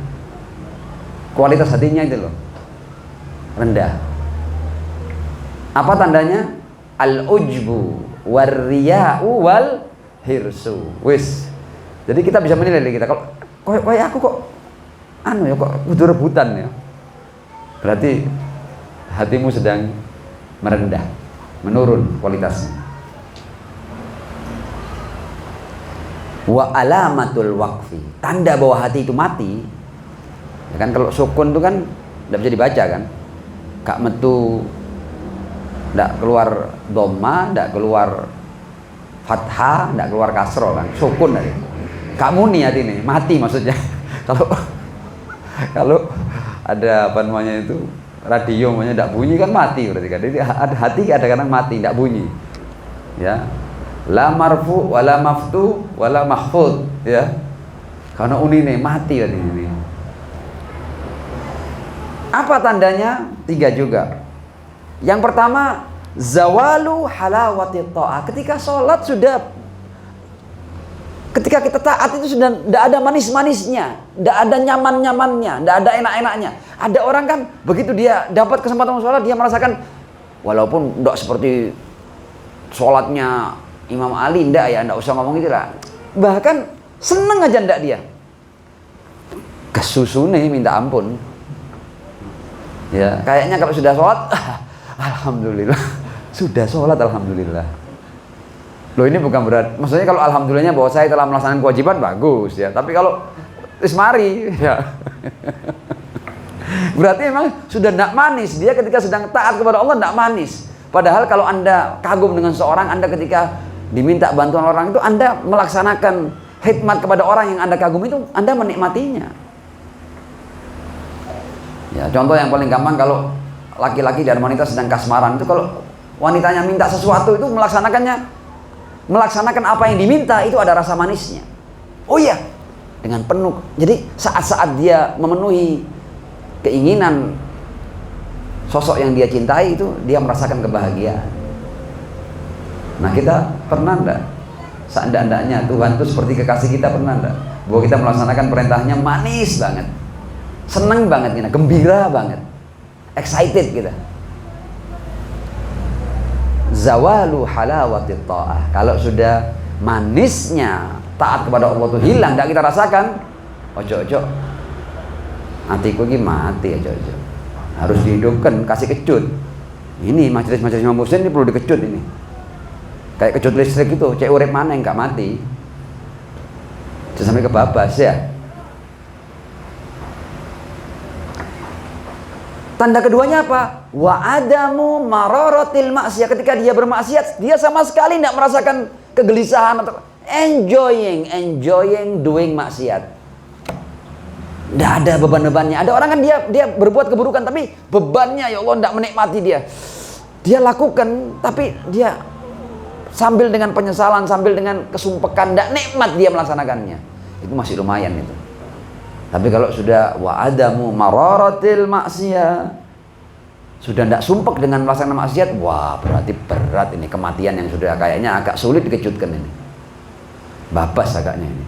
Kualitas hatinya itu loh rendah. Apa tandanya? Al-ujbu war-riya'u wal hirsu. Wis. Jadi kita bisa menilai dari kita. Kalau kayak aku kok anu ya, kok kudu rebutan ya. Berarti hatimu sedang merendah, menurun kualitasnya. Wa alamatul waqfi. Tanda bahwa hati itu mati. Ya kan kalau sukun itu kan tidak bisa dibaca kan. Gak metu, tidak keluar dhamma, tidak keluar fathah, tidak keluar kasroh kan, sukun tadi. Kamu nih hati nih, mati maksudnya. Kalau ada apa namanya itu radio namanya tidak bunyi kan mati berarti kan. Jadi ada hati kadang-kadang mati, tidak bunyi. Ya, la marfu, wala maftu, wala mahfud. Ya, karena unine mati tadi ini. Apa tandanya? 3 juga. Yang pertama, zawalu halawati ta'ah. Ketika sholat ketika kita taat itu sudah tidak ada manis-manisnya, tidak ada nyaman-nyamannya, tidak ada enak-enaknya. Ada orang kan begitu dia dapat kesempatan sholat, dia merasakan walaupun tidak seperti sholatnya Imam Ali, tidak usah ngomong gitu lah. Bahkan seneng aja tidak dia. Kesusune minta ampun. Ya, kayaknya kalau sudah sholat, alhamdulillah, sudah sholat alhamdulillah. Loh ini bukan berat, maksudnya kalau alhamdulillahnya bahwa saya telah melaksanakan kewajiban bagus ya. Tapi kalau ismari, ya, berarti memang sudah tidak manis. Dia ketika sedang taat kepada Allah tidak manis. Padahal kalau Anda kagum dengan seorang, Anda ketika diminta bantuan orang itu, Anda melaksanakan khidmat kepada orang yang Anda kagum itu, Anda menikmatinya. Ya, contoh yang paling gampang kalau laki-laki dan wanita sedang kasmaran itu, kalau wanitanya minta sesuatu itu melaksanakan apa yang diminta itu ada rasa manisnya. Oh iya, dengan penuh. Jadi saat-saat dia memenuhi keinginan sosok yang dia cintai itu, dia merasakan kebahagiaan. Nah, kita pernah enggak seandainya Tuhan itu seperti kekasih kita, pernah enggak bahwa kita melaksanakan perintahnya manis banget, seneng banget kita, gembira banget, excited kita. Zawalu halawati ta'ah. Kalau sudah manisnya taat kepada Allah itu hilang, tidak kita rasakan, ojo-ojo hatiku ini mati, ojo-ojo harus dihidupkan, kasih kecut. Ini majelis-majelis Imam Husain ini perlu dikecut ini. Kayak kecut listrik itu, cek urip mana yang gak mati. Jangan sampai kebabas ya. Tanda keduanya apa? Wa adamu mararatil maksiyah. Ketika dia bermaksiat, dia sama sekali tidak merasakan kegelisahan atau enjoying doing maksiat. Tidak ada beban-bebannya. Ada orang kan dia berbuat keburukan tapi bebannya ya Allah tidak menikmati dia. Dia lakukan tapi dia sambil dengan penyesalan, sambil dengan kesumpekan, tidak nikmat dia melaksanakannya. Itu masih lumayan itu. Tapi kalau sudah wa'adamu mararatil maksiyah, sudah tidak sumpek dengan melaksanakan maksiat, wah berarti berat ini, kematian yang sudah kayaknya agak sulit dikejutkan ini. Babas agaknya ini.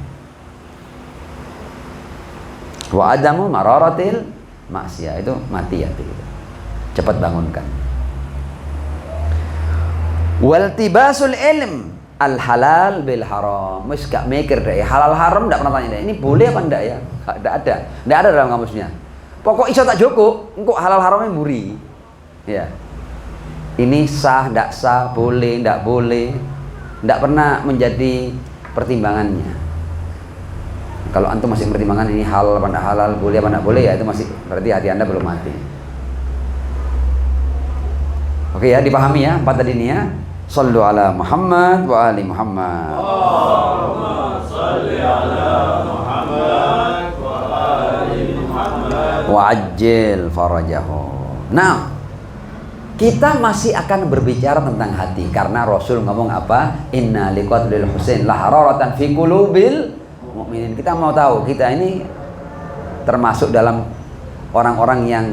Wa'adamu mararatil maksiyah, itu mati hati. Cepat bangunkan. Waltibasul ilm, al halal bil haram. Wis gak mikir deh, halal haram ndak pernah tanya deh. Ini boleh apa ndak ya? Ndak ada dalam kamusnya. Pokok iso tak joko, engko halal haramnya muri. Ya. Ini sah, ndak sah, boleh, ndak boleh. Ndak pernah menjadi pertimbangannya. Kalau antum masih pertimbangan ini halal apa ndak halal, boleh apa ndak boleh, ya itu masih berarti hati Anda belum mati. Oke ya, dipahami ya empat tadi ini ya. Sallu ala Muhammad wa ali Muhammad. Allahumma salli ala Muhammad wa ali Muhammad. Wa ajil farajahu. Nah, kita masih akan berbicara tentang hati karena Rasul ngomong apa? Inna liqatlil husain la hararatan fi qulubil mu'minin. Kita mau tahu kita ini termasuk dalam orang-orang yang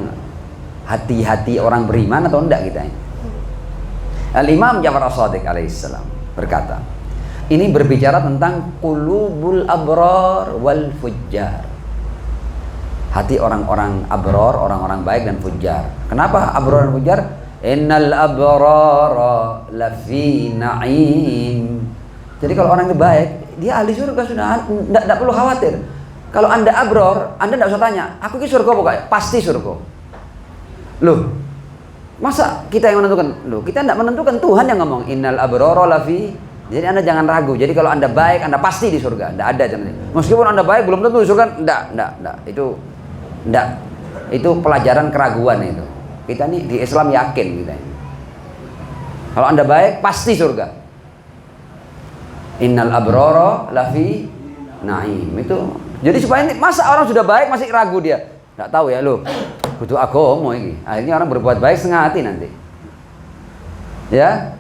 hati-hati orang beriman atau enggak kita ini? Al-Imam Ja'far As-Shadiq alaihissalam berkata, ini berbicara tentang qulubul abrar wal fujjar. Hati orang-orang abror, orang-orang baik dan fujjar. Kenapa abror dan fujjar? Innal abrara lafi na'im. Jadi kalau orang itu baik, dia ahli surga sudah, tidak perlu khawatir. Kalau Anda abror, Anda tidak usah tanya, aku ke surga pokoknya, pasti surga. Loh, masa kita yang menentukan? Loh, kita tidak menentukan, Tuhan yang ngomong innal abrara lafi. Jadi Anda jangan ragu. Jadi kalau Anda baik, Anda pasti di surga. Tidak ada jangan. Meskipun Anda baik belum tentu di surga. Tidak. Itu pelajaran keraguan itu. Kita nih di Islam yakin kita ini. Kalau Anda baik pasti surga. Innal abrara lafi na'im. Itu. Jadi supaya ini, masa orang sudah baik masih ragu dia? Tidak tahu ya loh. Kudu agama ini. Akhirnya orang berbuat baik setengah hati nanti. Ya.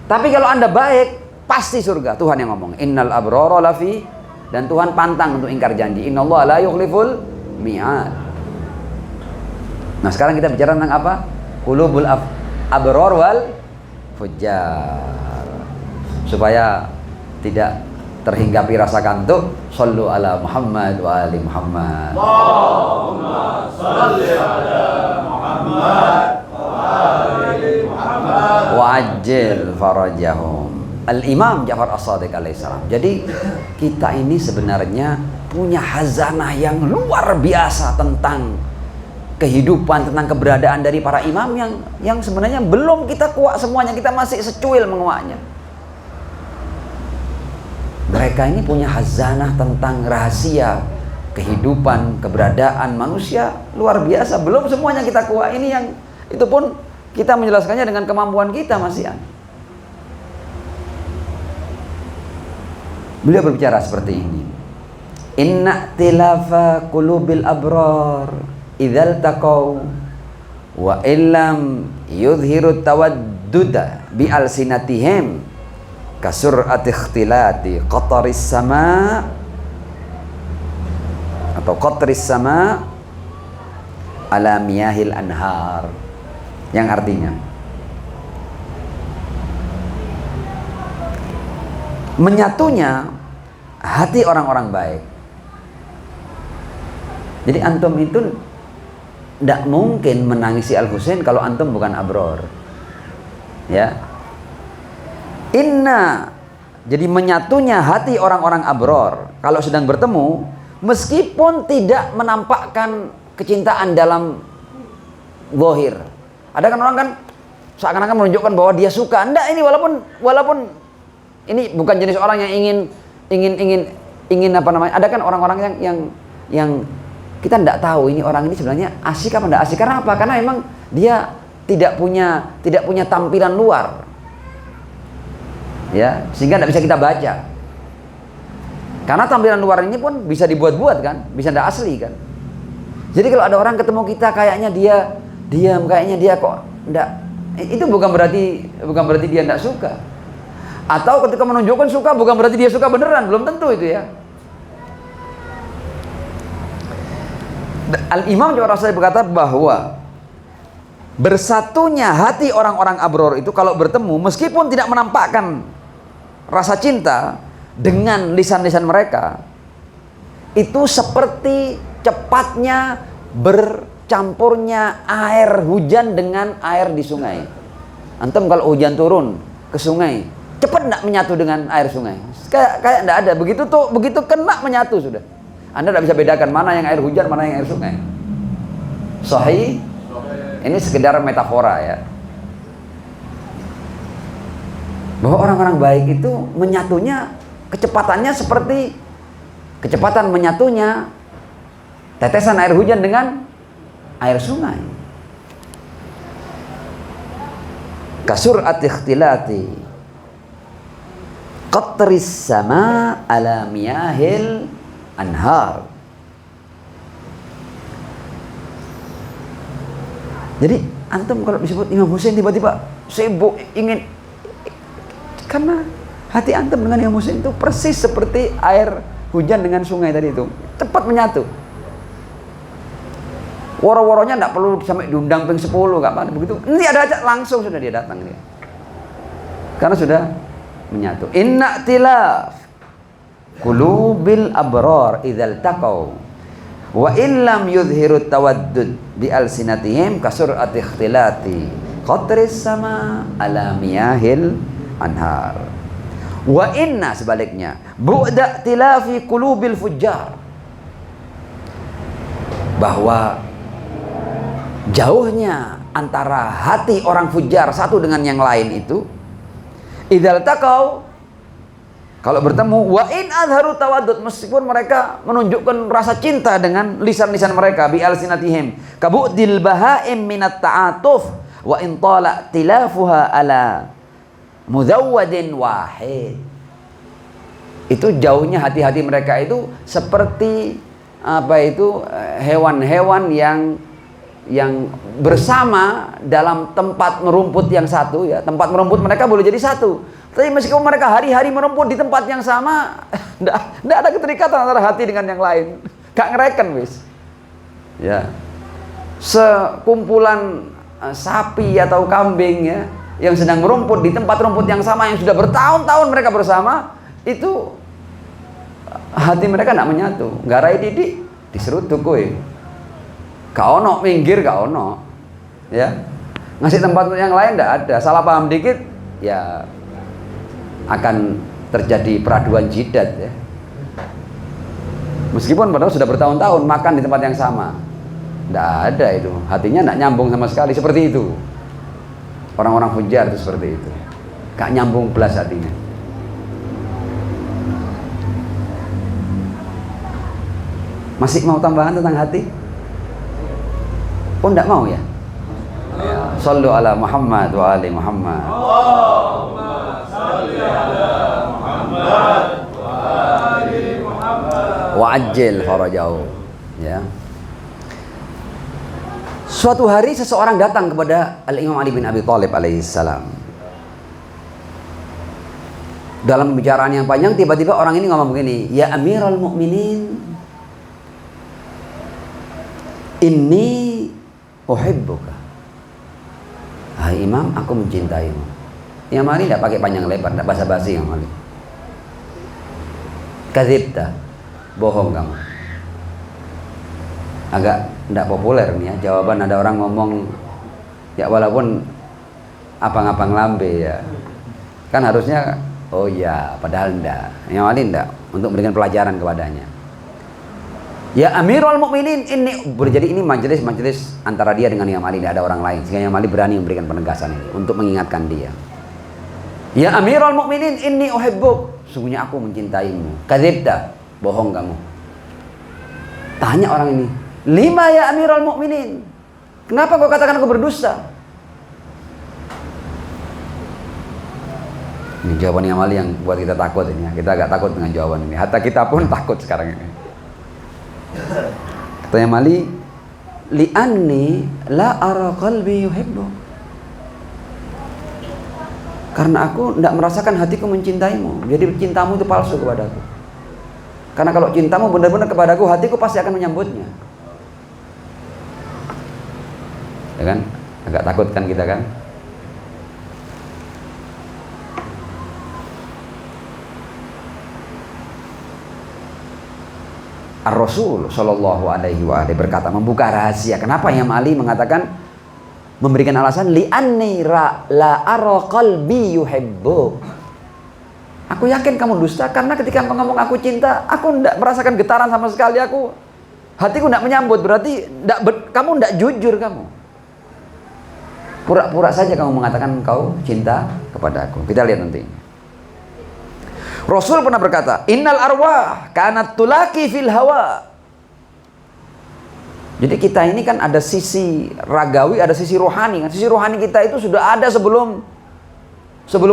Tapi kalau Anda baik pasti surga. Tuhan yang ngomong. Innal abrara lafi, dan Tuhan pantang untuk ingkar janji. Innallaha la yukhliful mi'ad. Nah, sekarang kita bicara tentang apa? Qulubul abrar wal fujjar. Supaya tidak terhinggapi rasa kantuk, sallu ala Muhammad wa ali Muhammad. Allahumma salli ala Muhammad wa ali Muhammad. Wa ajil farajahum. Al-Imam Ja'far As-Shadiq alaihissalam. Jadi kita ini sebenarnya punya khazanah yang luar biasa tentang kehidupan, tentang keberadaan dari para imam yang sebenarnya belum kita kuak semuanya, kita masih secuil menguaknya. Mereka ini punya khazanah tentang rahasia kehidupan, keberadaan manusia luar biasa. Belum semuanya kita kuak. Ini yang itu pun kita menjelaskannya dengan kemampuan kita masih. Beliau berbicara seperti ini. Inna tilafa qulubil abrar idzal taqaw wa illam yudhiru tawadduda bi alsinatihim kasur'ati ikhtilati qataris sama atau qatris sama ala miyahil anhar, yang artinya menyatunya hati orang-orang baik. Jadi antum itu tidak mungkin menangisi Al-Husain kalau antum bukan abror. Ya. Inna, jadi menyatunya hati orang-orang abror kalau sedang bertemu, meskipun tidak menampakkan kecintaan dalam zahir. Ada kan orang kan seakan-akan menunjukkan bahwa dia suka. Enggak, ini walaupun ini bukan jenis orang yang ingin apa namanya. Ada kan orang-orang yang kita tidak tahu ini orang ini sebenarnya asik apa tidak asik. Karena apa? Karena memang dia tidak punya tampilan luar. Ya, sehingga tidak bisa kita baca. Karena tampilan luar ini pun bisa dibuat-buat kan, bisa tidak asli kan. Jadi kalau ada orang ketemu kita kayaknya dia diam, kayaknya dia kok tidak, itu bukan berarti dia tidak suka. Atau ketika menunjukkan suka bukan berarti dia suka beneran, belum tentu itu ya. Al-Imam Ja'far As-Shadiq berkata bahwa bersatunya hati orang-orang abror itu kalau bertemu, meskipun tidak menampakkan rasa cinta dengan lisan-lisan mereka, itu seperti cepatnya bercampurnya air hujan dengan air di sungai. Antum kalau hujan turun ke sungai, cepat enggak menyatu dengan air sungai? Kayak enggak ada. Begitu kena menyatu sudah. Anda enggak bisa bedakan mana yang air hujan, mana yang air sungai. Sahih. Ini sekedar metafora ya. Bahwa orang-orang baik itu menyatunya, kecepatannya seperti kecepatan menyatunya tetesan air hujan dengan air sungai. Kasur'at ikhtilati qatris sama ala miyahil anhar. Jadi antum kalau disebut Imam Husain tiba-tiba sibuk ingin, karena hati antum dengan Imam Husain itu persis seperti air hujan dengan sungai tadi itu, cepat menyatu. Woro-woronya enggak perlu sampai diundang ping 10, enggak apa begitu. Nanti ada aja langsung sudah dia datang dia. Karena sudah menyatu. Inna tilaf qulubil abrar idzal taqaw wa illam yudhiru tawaddud bi alsinatihim kasur'at ikhtilati qatris sama ala miyahil anhar. Wa inna sebaliknya bu'da tilafi qulubil fujjar, bahwa jauhnya antara hati orang fujar satu dengan yang lain itu, idzal taqaw, kalau bertemu, wa in azharu tawaddud, meskipun mereka menunjukkan rasa cinta dengan lisan-lisan mereka, bi alsinatihim kabu'dil bahaim minat ta'atuf wa in tala tilafuha ala mudawwadin wahid. Itu jauhnya hati-hati mereka itu seperti hewan-hewan yang bersama dalam tempat merumput yang satu ya. Tempat merumput mereka boleh jadi satu, tapi meskipun mereka hari-hari merumput di tempat yang sama, enggak ada keterikatan antara hati dengan yang lain. Gak ngereken wis. Ya. Sekumpulan sapi atau kambing ya yang sedang merumput di tempat rumput yang sama yang sudah bertahun-tahun mereka bersama, itu hati mereka enggak menyatu. Garai didik diseruduk kowe. Gak ono, minggir gak ono ya, ngasih tempat untuk yang lain enggak ada. Salah paham dikit ya akan terjadi peraduan jidat ya, meskipun padahal sudah bertahun-tahun makan di tempat yang sama. Enggak ada itu, hatinya enggak nyambung sama sekali. Seperti itu orang-orang fujar itu, seperti itu, gak nyambung belas hatinya. Masih mau tambahan tentang hati? Oh, enggak mau ya? Sallu ala Muhammad wa ali Muhammad. Allahumma salli ala Muhammad wa ali Muhammad. Wa ajil farajahu. Ya. Suatu hari seseorang datang kepada Al-Imam Ali bin Abi Thalib alaihissalam. Dalam pembicaraan yang panjang, tiba-tiba orang ini ngomong begini, "Ya Amirul Mukminin, inni uhibbuka." Hai Imam, aku mencintaimu. Imam Ali tidak pakai panjang lebar, tidak basa-basi Imam Ali. Kadzibta, bohong kamu. Agak tidak populer nih ya jawaban, ada orang ngomong ya walaupun abang-abang lambe ya. Kan harusnya oh ya, padahal enggak. Imam Ali enggak, untuk memberikan pelajaran kepadanya. Ya Amirul Mukminin, ini boleh jadi ini majelis antara dia dengan Imam Ali, tidak ada orang lain, sehingga Imam Ali berani memberikan penegasan ini untuk mengingatkan dia. Ya Amirul Mukminin, inni uhibbuk, sungguhnya aku mencintaimu. Kadzibta, bohong kamu. Tanya orang ini, lima ya Amirul Mukminin, kenapa kau katakan aku berdusta? Ini jawaban Imam Ali yang buat kita takut ini ya. Kita agak takut dengan jawaban ini, hatta kita pun takut sekarang ini. Kata Imam Ali, li'anni la ara qalbi yuhibbu, karena aku tidak merasakan hatiku mencintaimu. Jadi cintamu itu palsu kepadaku. Karena kalau cintamu benar-benar kepadaku, hatiku pasti akan menyambutnya. Ya kan? Agak takut kan kita kan? Ar-Rasul Shallallahu Alaihi Wasallam berkata, membuka rahasia. Kenapa Imam Ali mengatakan, memberikan alasan li'anni la ara qalbi yuhibbu, Aku yakin kamu dusta, karena ketika engkau ngomong aku cinta, aku tidak merasakan getaran sama sekali. Hatiku tidak menyambut. Berarti kamu tidak jujur kamu. Pura-pura saja kamu mengatakan engkau cinta kepada aku. Kita lihat nanti. Rasul pernah berkata, innal arwah kanat tulaki fil hawa. Jadi kita ini kan ada sisi ragawi, ada sisi rohani. Sisi rohani kita itu sudah ada sebelum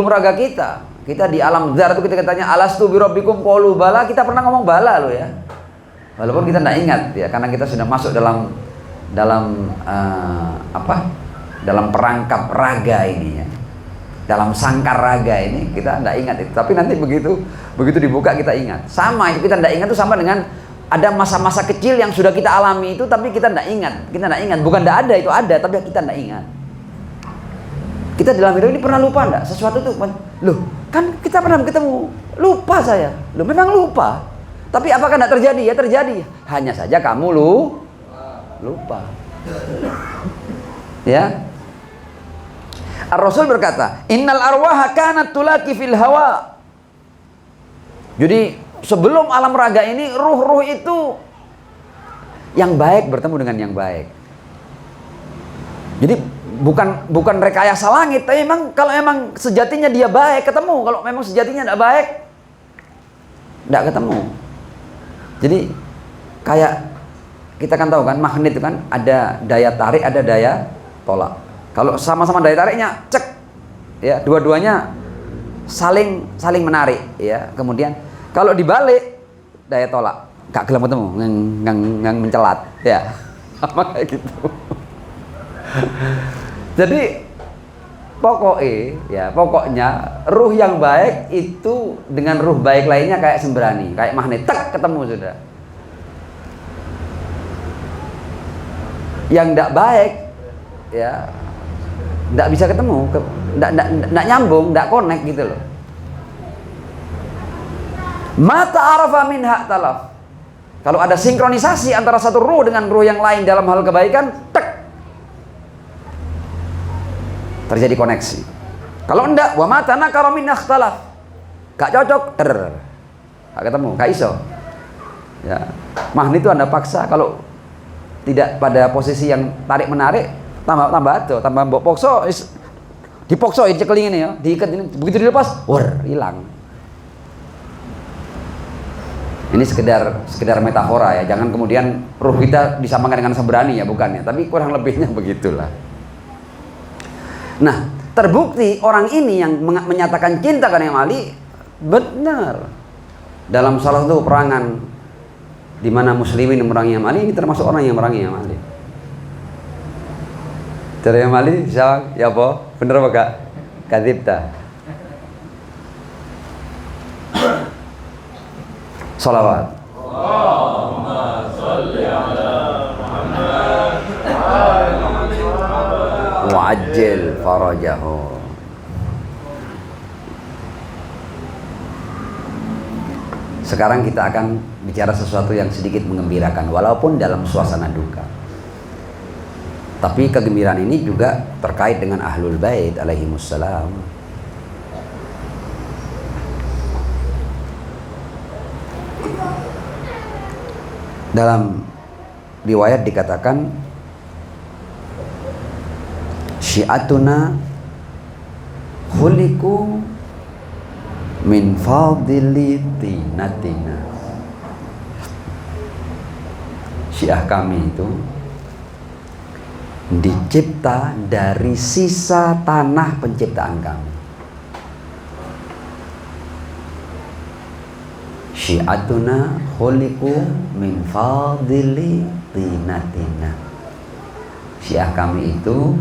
raga kita. Kita di alam zar itu kita katanya alastu birabbikum qalu bala. Kita pernah ngomong bala loh ya. Walaupun kita tidak ingat ya, karena kita sudah masuk dalam dalam perangkap raga ini ya, dalam sangkar raga ini kita tidak ingat itu. Tapi nanti begitu dibuka kita ingat. Sama itu, kita tidak ingat itu sama dengan ada masa-masa kecil yang sudah kita alami itu, tapi kita tidak ingat. Kita tidak ingat, bukan tidak ada, itu ada, tapi kita tidak ingat. Kita dalam hidup ini pernah lupa enggak? Sesuatu itu, loh kan kita pernah ketemu, lupa saya. Loh memang lupa. Tapi apakah tidak terjadi? Ya terjadi. Hanya saja kamu lupa. Ya. Ar-Rasul berkata, innal arwaha kanat tulaki fil hawa. Jadi sebelum alam raga ini, ruh-ruh itu yang baik bertemu dengan yang baik. Jadi bukan rekayasa langit, tapi memang kalau memang sejatinya dia baik ketemu. Kalau memang sejatinya tidak baik, tidak ketemu. Jadi kayak kita kan tahu kan, magnet itu kan ada daya tarik, ada daya tolak. Kalau sama-sama daya tariknya cek ya, dua-duanya saling menarik ya. Kemudian kalau dibalik daya tolak, gak gelem ketemu, ngang mencelat ya. Apa kayak gitu. Jadi pokoknya ruh yang baik itu dengan ruh baik lainnya kayak sembrani, kayak magnet, tek ketemu sudah. Yang tidak baik ya tidak bisa ketemu, tidak nyambung, tidak connect gitu loh. Mata arafa min hak talaf. Kalau ada sinkronisasi antara satu ruh dengan ruh yang lain dalam hal kebaikan, tek, terjadi koneksi. Kalau enggak, wa mata nakara min ikhtalaf, gak cocok, gak ketemu, gak iso. Ya, magnet itu Anda paksa, kalau tidak pada posisi yang tarik menarik, tambah mbok pokso, dipokso cekeling ini ya, diikat ini, begitu dilepas, hilang. Ini sekedar metafora ya, jangan kemudian ruh kita disamakan dengan sembrani ya, bukannya, tapi kurang lebihnya begitulah. Nah, terbukti orang ini yang menyatakan cinta kepada Imam Ali benar. Dalam salah satu peperangan di mana muslimin memerangi Imam Ali, ini termasuk orang yang memerangi Imam Ali. Dari Imam Ali, siapa? Ya apa? Bener apa gak? Kadzibta. Salawat. Allahumma sholli ala Muhammad wa ajil farajahu. Sekarang kita akan bicara sesuatu yang sedikit mengembirakan, walaupun dalam suasana duka. Tapi kegembiraan ini juga terkait dengan Ahlul Bait alaihimussalam. Dalam riwayat dikatakan, syiatuna khuliqu min fadili tinatina. Syiah kami itu dicipta dari sisa tanah penciptaan kami. Syiatuna khuliqu min fadili tinatina. Syiah kami itu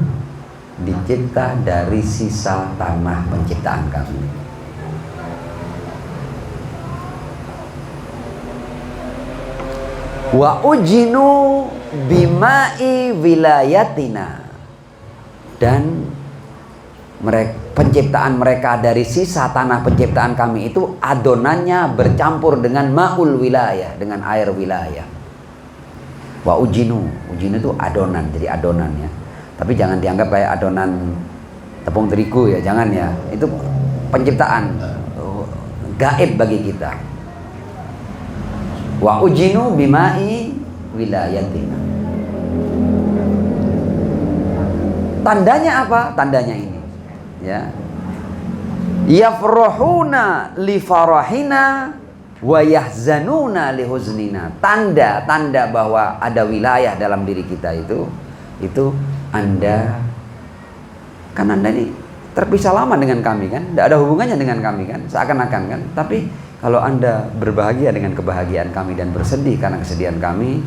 dicipta dari sisa tanah penciptaan kami. Wa ujinu bimai wilayatina, dan penciptaan mereka dari sisa tanah penciptaan kami itu adonannya bercampur dengan ma'ul wilayah, dengan air wilayah. Wa ujinu itu adonan, jadi adonan ya. Tapi jangan dianggap kayak adonan tepung terigu ya, jangan ya. Itu penciptaan. gaib bagi kita. Wa ujinu bimai wilayatina. Tandanya apa? Tandanya ini, ya. Yafrahuna li farahina wa yahzanuna li huznina. Tanda bahwa ada wilayah dalam diri kita itu Anda, kan Anda ini terpisah lama dengan kami kan, tidak ada hubungannya dengan kami kan, seakan-akan kan. Tapi kalau Anda berbahagia dengan kebahagiaan kami dan bersedih karena kesedihan kami,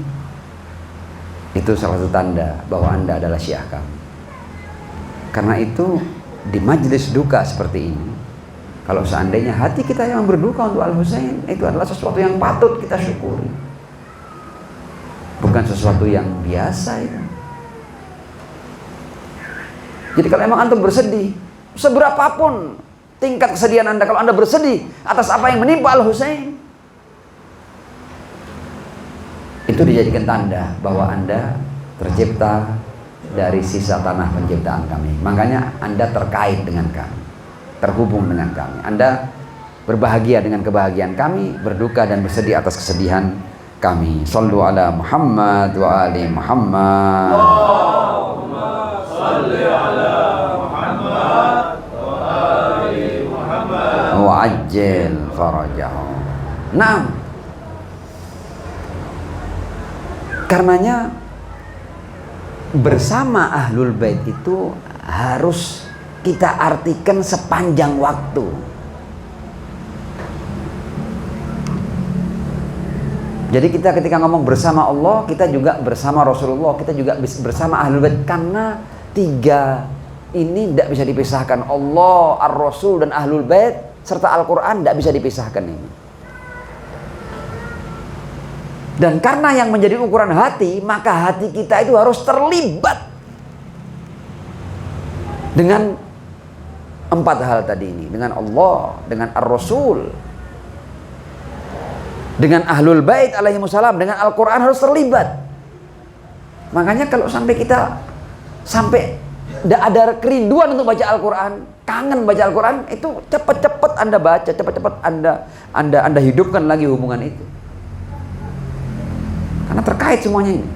itu salah satu tanda bahwa Anda adalah syiah kami. Karena itu di majelis duka seperti ini, kalau seandainya hati kita yang berduka untuk Al-Husain, itu adalah sesuatu yang patut kita syukuri, bukan sesuatu yang biasa itu. Jadi kalau emang antum bersedih, seberapapun tingkat kesedihan Anda, kalau Anda bersedih atas apa yang menimpa Al-Husain, itu dijadikan tanda bahwa Anda tercipta dari sisa tanah penciptaan kami. Makanya Anda terkait dengan kami, terhubung dengan kami. Anda berbahagia dengan kebahagiaan kami, berduka dan bersedih atas kesedihan kami. Shallu ala Muhammad wa ali Muhammad. Allahumma shalli ala Muhammad wa ali Muhammad. Wa ajjil farajahu. Nah, karenanya bersama Ahlul Bait itu harus kita artikan sepanjang waktu. Jadi kita ketika ngomong bersama Allah, kita juga bersama Rasulullah, kita juga bersama Ahlul Bait, karena tiga ini tidak bisa dipisahkan. Allah, Ar-Rasul dan Ahlul Bait serta Al-Quran tidak bisa dipisahkan ini. Dan karena yang menjadi ukuran hati, maka hati kita itu harus terlibat dengan empat hal tadi ini, dengan Allah, dengan Ar-Rasul, dengan Ahlul Bait alaihimussalam, dengan Al-Quran harus terlibat. Makanya kalau sampai kita tidak ada kerinduan untuk baca Al-Quran, kangen baca Al-Quran, itu cepat-cepat Anda baca, cepat-cepat Anda hidupkan lagi hubungan itu. Karena terkait semuanya ini.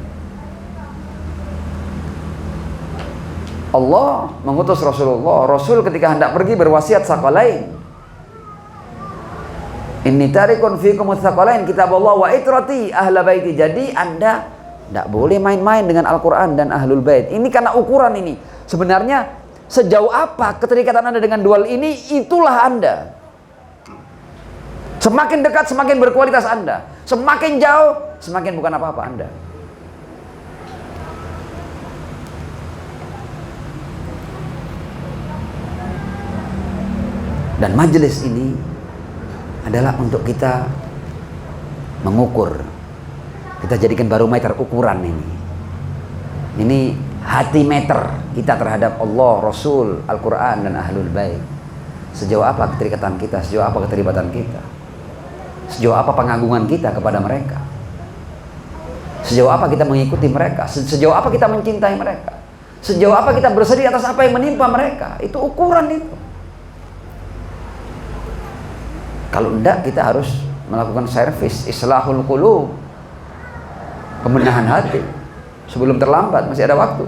Allah mengutus Rasulullah. Rasul ketika hendak pergi berwasiat saqalain. Inni tarikun fikum tsaqalain, kitab Allah wa itrati ahla baiti. Jadi Anda tidak boleh main-main dengan Al-Quran dan Ahlul Bait. Ini karena ukuran ini. Sebenarnya sejauh apa keterikatan Anda dengan dual ini, itulah Anda. Semakin dekat semakin berkualitas Anda. Semakin jauh semakin bukan apa-apa Anda. Dan majelis ini adalah untuk kita mengukur. Kita jadikan barometer ukuran ini. Ini hati meter kita terhadap Allah, Rasul, Al-Quran dan Ahlul Bait. Sejauh apa keterikatan kita, sejauh apa keterlibatan kita, sejauh apa pengagungan kita kepada mereka, sejauh apa kita mengikuti mereka, sejauh apa kita mencintai mereka, sejauh apa kita bersedih atas apa yang menimpa mereka. Itu ukuran itu. Kalau enggak, kita harus melakukan servis, islahul qulub, pembenahan hati sebelum terlambat, masih ada waktu.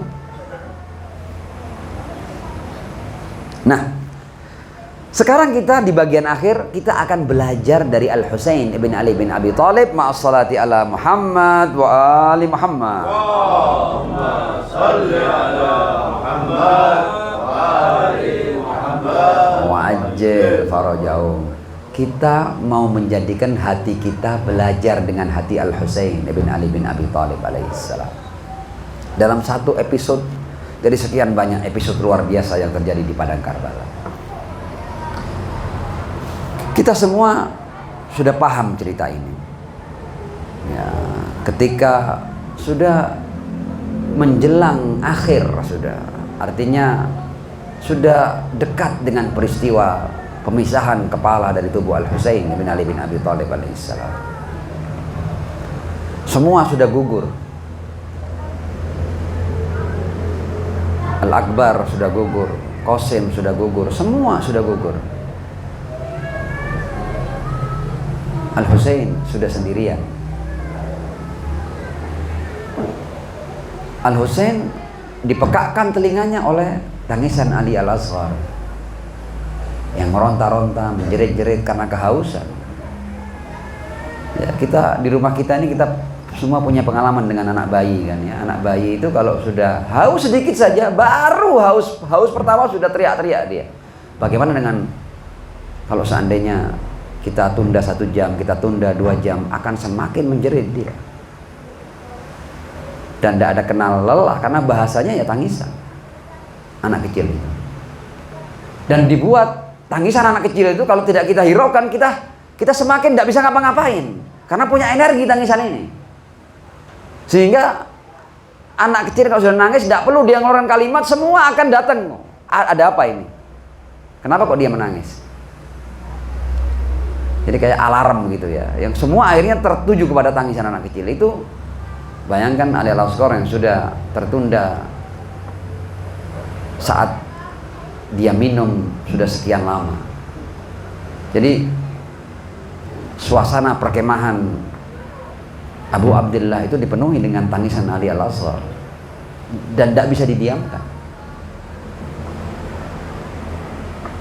Nah, sekarang kita di bagian akhir, kita akan belajar dari Al-Husain ibn Ali bin Abi Thalib, ma'as salati ala Muhammad wa ali Muhammad. Allahumma shalli ala Muhammad wa ali Muhammad. Wa ajjil farajahu. Kita mau menjadikan hati kita belajar dengan hati Al-Husain ibn Ali bin Abi Thalib alaihissalam. Dalam satu episode dari sekian banyak episode luar biasa yang terjadi di Padang Karbala. Kita semua sudah paham cerita ini. Ya, ketika sudah menjelang akhir, artinya sudah dekat dengan peristiwa pemisahan kepala dari tubuh Al-Husain bin Ali bin Abi Thalib alaihissalam. Semua sudah gugur. Al-Akbar sudah gugur, Qasim sudah gugur, semua sudah gugur. Al-Husain sudah sendirian. Al-Husain dipekakkan telinganya oleh tangisan Ali Al-Asghar yang meronta-ronta, menjerit-jerit karena kehausan. Ya, kita di rumah kita ini, kita semua punya pengalaman dengan anak bayi kan ya. Anak bayi itu kalau sudah haus sedikit saja, baru haus pertama sudah teriak-teriak dia. Bagaimana dengan kalau seandainya kita tunda 1 jam, kita tunda 2 jam, akan semakin menjerit dia. Dan tidak ada kenal lelah, karena bahasanya ya tangisan anak kecil itu. Dan dibuat tangisan anak kecil itu kalau tidak kita hiraukan, kita semakin tidak bisa ngapa-ngapain, karena punya energi tangisan ini. Sehingga anak kecil kalau sudah nangis, tidak perlu dia ngeluarkan kalimat, semua akan datang. Ada apa ini? Kenapa kok dia menangis? Jadi kayak alarm gitu ya, yang semua akhirnya tertuju kepada tangisan anak kecil itu. Bayangkan Ali Al-Asghar yang sudah tertunda saat dia minum sudah sekian lama. Jadi suasana perkemahan Abu Abdillah itu dipenuhi dengan tangisan Ali Al-Asghar dan tidak bisa didiamkan.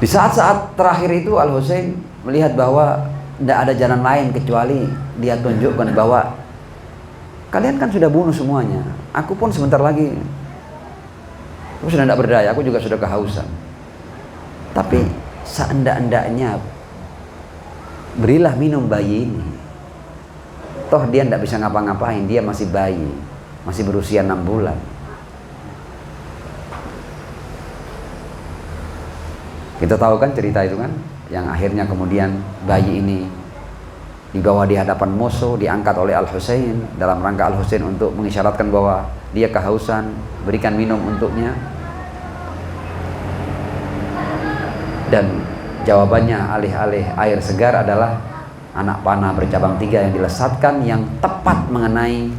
Di saat-saat terakhir itu Al-Husain melihat bahwa tidak ada jalan lain kecuali dia tunjukkan bahwa kalian kan sudah bunuh semuanya, aku pun sebentar lagi, aku sudah tidak berdaya, aku juga sudah kehausan. Tapi seendak-endaknya berilah minum bayi ini. Toh dia tidak bisa ngapa-ngapain, dia masih bayi, masih berusia 6 bulan. Kita tahu kan cerita itu kan, yang akhirnya kemudian bayi ini dibawa di hadapan musuh, diangkat oleh Al-Husain dalam rangka Al-Husain untuk mengisyaratkan bahwa dia kehausan, berikan minum untuknya. Dan jawabannya alih-alih air segar adalah anak panah bercabang 3 yang dilesatkan, yang tepat mengenai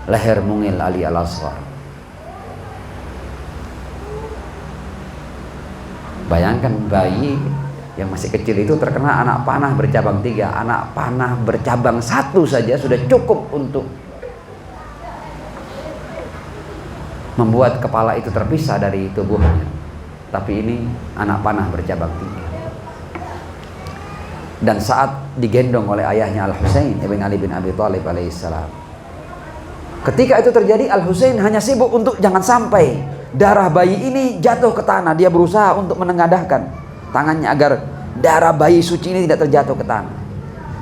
leher mungil Ali Al-Asghar. Bayangkan bayi yang masih kecil itu terkena anak panah bercabang 3. Anak panah bercabang 1 saja sudah cukup untuk membuat kepala itu terpisah dari tubuhnya. Tapi ini anak panah bercabang 3. Dan saat digendong oleh ayahnya Al-Husain ibn Ali bin Abi Thalib alaihissalam, ketika itu terjadi, Al-Husain hanya sibuk untuk jangan sampai darah bayi ini jatuh ke tanah. Dia berusaha untuk menengadahkan tangannya agar darah bayi suci ini tidak terjatuh ke tanah.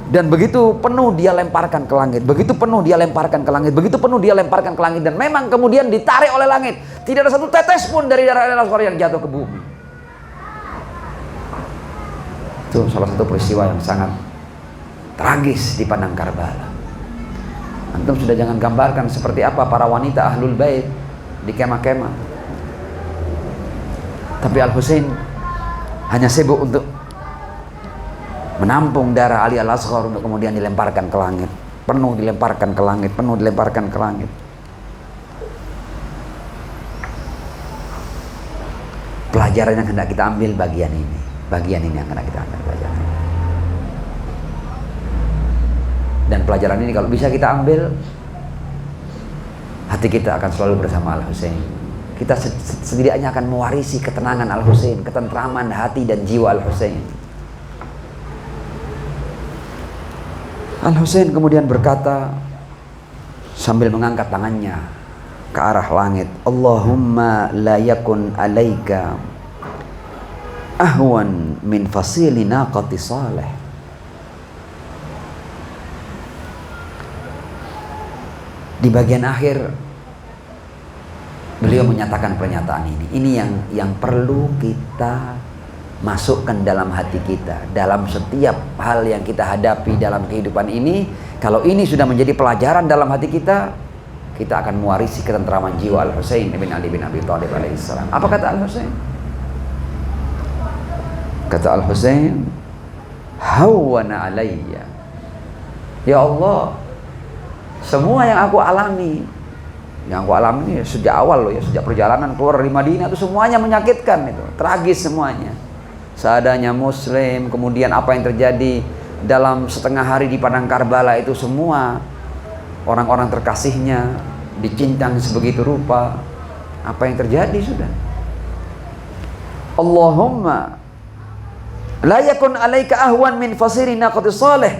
Dan begitu penuh dia lemparkan ke langit, begitu penuh dia lemparkan ke langit, begitu penuh dia lemparkan ke langit. Dan memang kemudian ditarik oleh langit, tidak ada 1 tetes pun dari darah Al-Asghar yang jatuh ke bumi. Itu salah satu peristiwa yang sangat tragis di padang Karbala. Antum sudah jangan gambarkan seperti apa para wanita Ahlul Bait di kemah-kemah. Tapi Al-Husain hanya sibuk untuk menampung darah Ali Al-Asghar untuk kemudian dilemparkan ke langit. Penuh dilemparkan ke langit, penuh dilemparkan ke langit. Pelajaran yang hendak kita ambil bagian ini. Bagian ini yang hendak kita ambil pelajaran. Dan pelajaran ini kalau bisa kita ambil, hati kita akan selalu bersama Al-Husain. Kita setidaknya akan mewarisi ketenangan Al-Husain, ketentraman hati dan jiwa Al-Husain. Al-Husain kemudian berkata sambil mengangkat tangannya ke arah langit, Allahumma la yakun alaika ahwan min fasili naqati salih. Di bagian akhir beliau menyatakan pernyataan ini. Ini yang perlu kita masukkan dalam hati kita, dalam setiap hal yang kita hadapi dalam kehidupan ini. Kalau ini sudah menjadi pelajaran dalam hati kita, kita akan mewarisi ketentraman jiwa Al-Husain ibn Ali bin Abi Thalib alaihissalam. Apa kata Al-Husain? Kata Al-Husain, hawwana alayya, ya Allah, semua yang aku alami sejak awal loh ya, sejak perjalanan keluar dari Madinah itu semuanya menyakitkan, itu tragis semuanya. Seadanya Muslim, kemudian apa yang terjadi dalam setengah hari di padang Karbala itu semua orang-orang terkasihnya dicincang sebegitu rupa, apa yang terjadi sudah? Allahumma la yakun alaika ahwan min fasiri naqati salih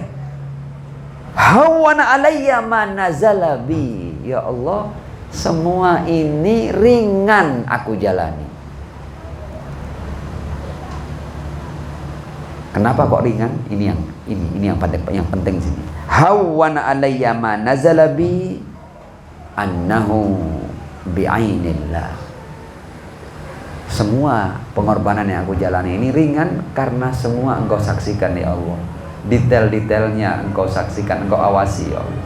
hawana alayya ma nazala bi. Ya Allah, semua ini ringan aku jalani. Kenapa kok ringan? Ini yang penting sini. Hawana alayya ma nazala bi annahu bi'ainillah. Semua pengorbanan yang aku jalani ini ringan karena semua Engkau saksikan ya Allah. Detail-detailnya Engkau saksikan, Engkau awasi ya Allah.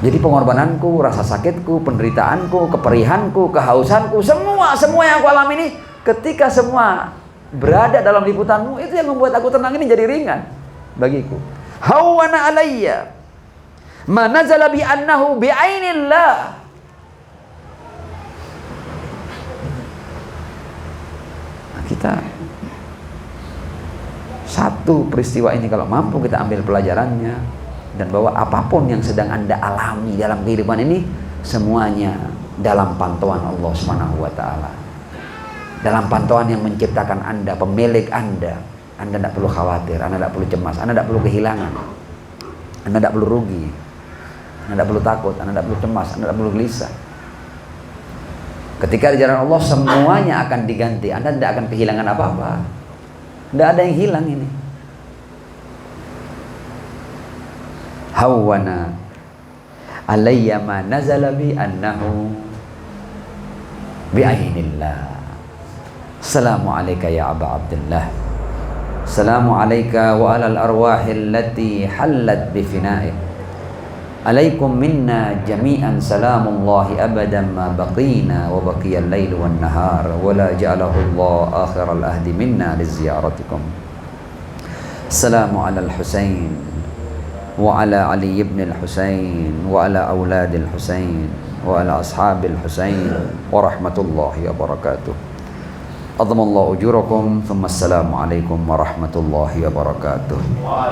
Jadi pengorbananku, rasa sakitku, penderitaanku, keperihanku, kehausanku, semua yang aku alami ini, ketika semua berada dalam liputanmu, itu yang membuat aku tenang, ini jadi ringan bagiku. Hawana alayya ma nazala bi annahu bi ainillah. Nah, kita satu peristiwa ini kalau mampu kita ambil pelajarannya, dan bahwa apapun yang sedang Anda alami dalam kehidupan ini, semuanya dalam pantauan Allah Subhanahu wa Ta'ala, dalam pantauan yang menciptakan Anda, pemilik Anda. Anda tidak perlu khawatir, Anda tidak perlu cemas, Anda tidak perlu kehilangan, Anda tidak perlu rugi, Anda tidak perlu takut, Anda tidak perlu cemas, Anda tidak perlu gelisah. Ketika di jalan Allah semuanya akan diganti, Anda tidak akan kehilangan apa-apa. Tidak ada yang hilang ini. Hawana alayya ma nazala bi annahu bi ainillah. Assalamu alayka ya Aba Abdullah. Assalamu alayka wa alal arwahil lati hallat bi fina'ik. Alaikum minna jami'an salamullahi abadan ma baqina wa baqiyal lail wan nahar wa la ja'alahu Allah akhiral ahdi minna li ziyaratikum. Assalamu alal Husain وعلى علي بن الحسين وعلى أولاد الحسين وعلى أصحاب الحسين ورحمة الله وبركاته. أضم الله أجوركم ثم السلام عليكم ورحمة الله وبركاته.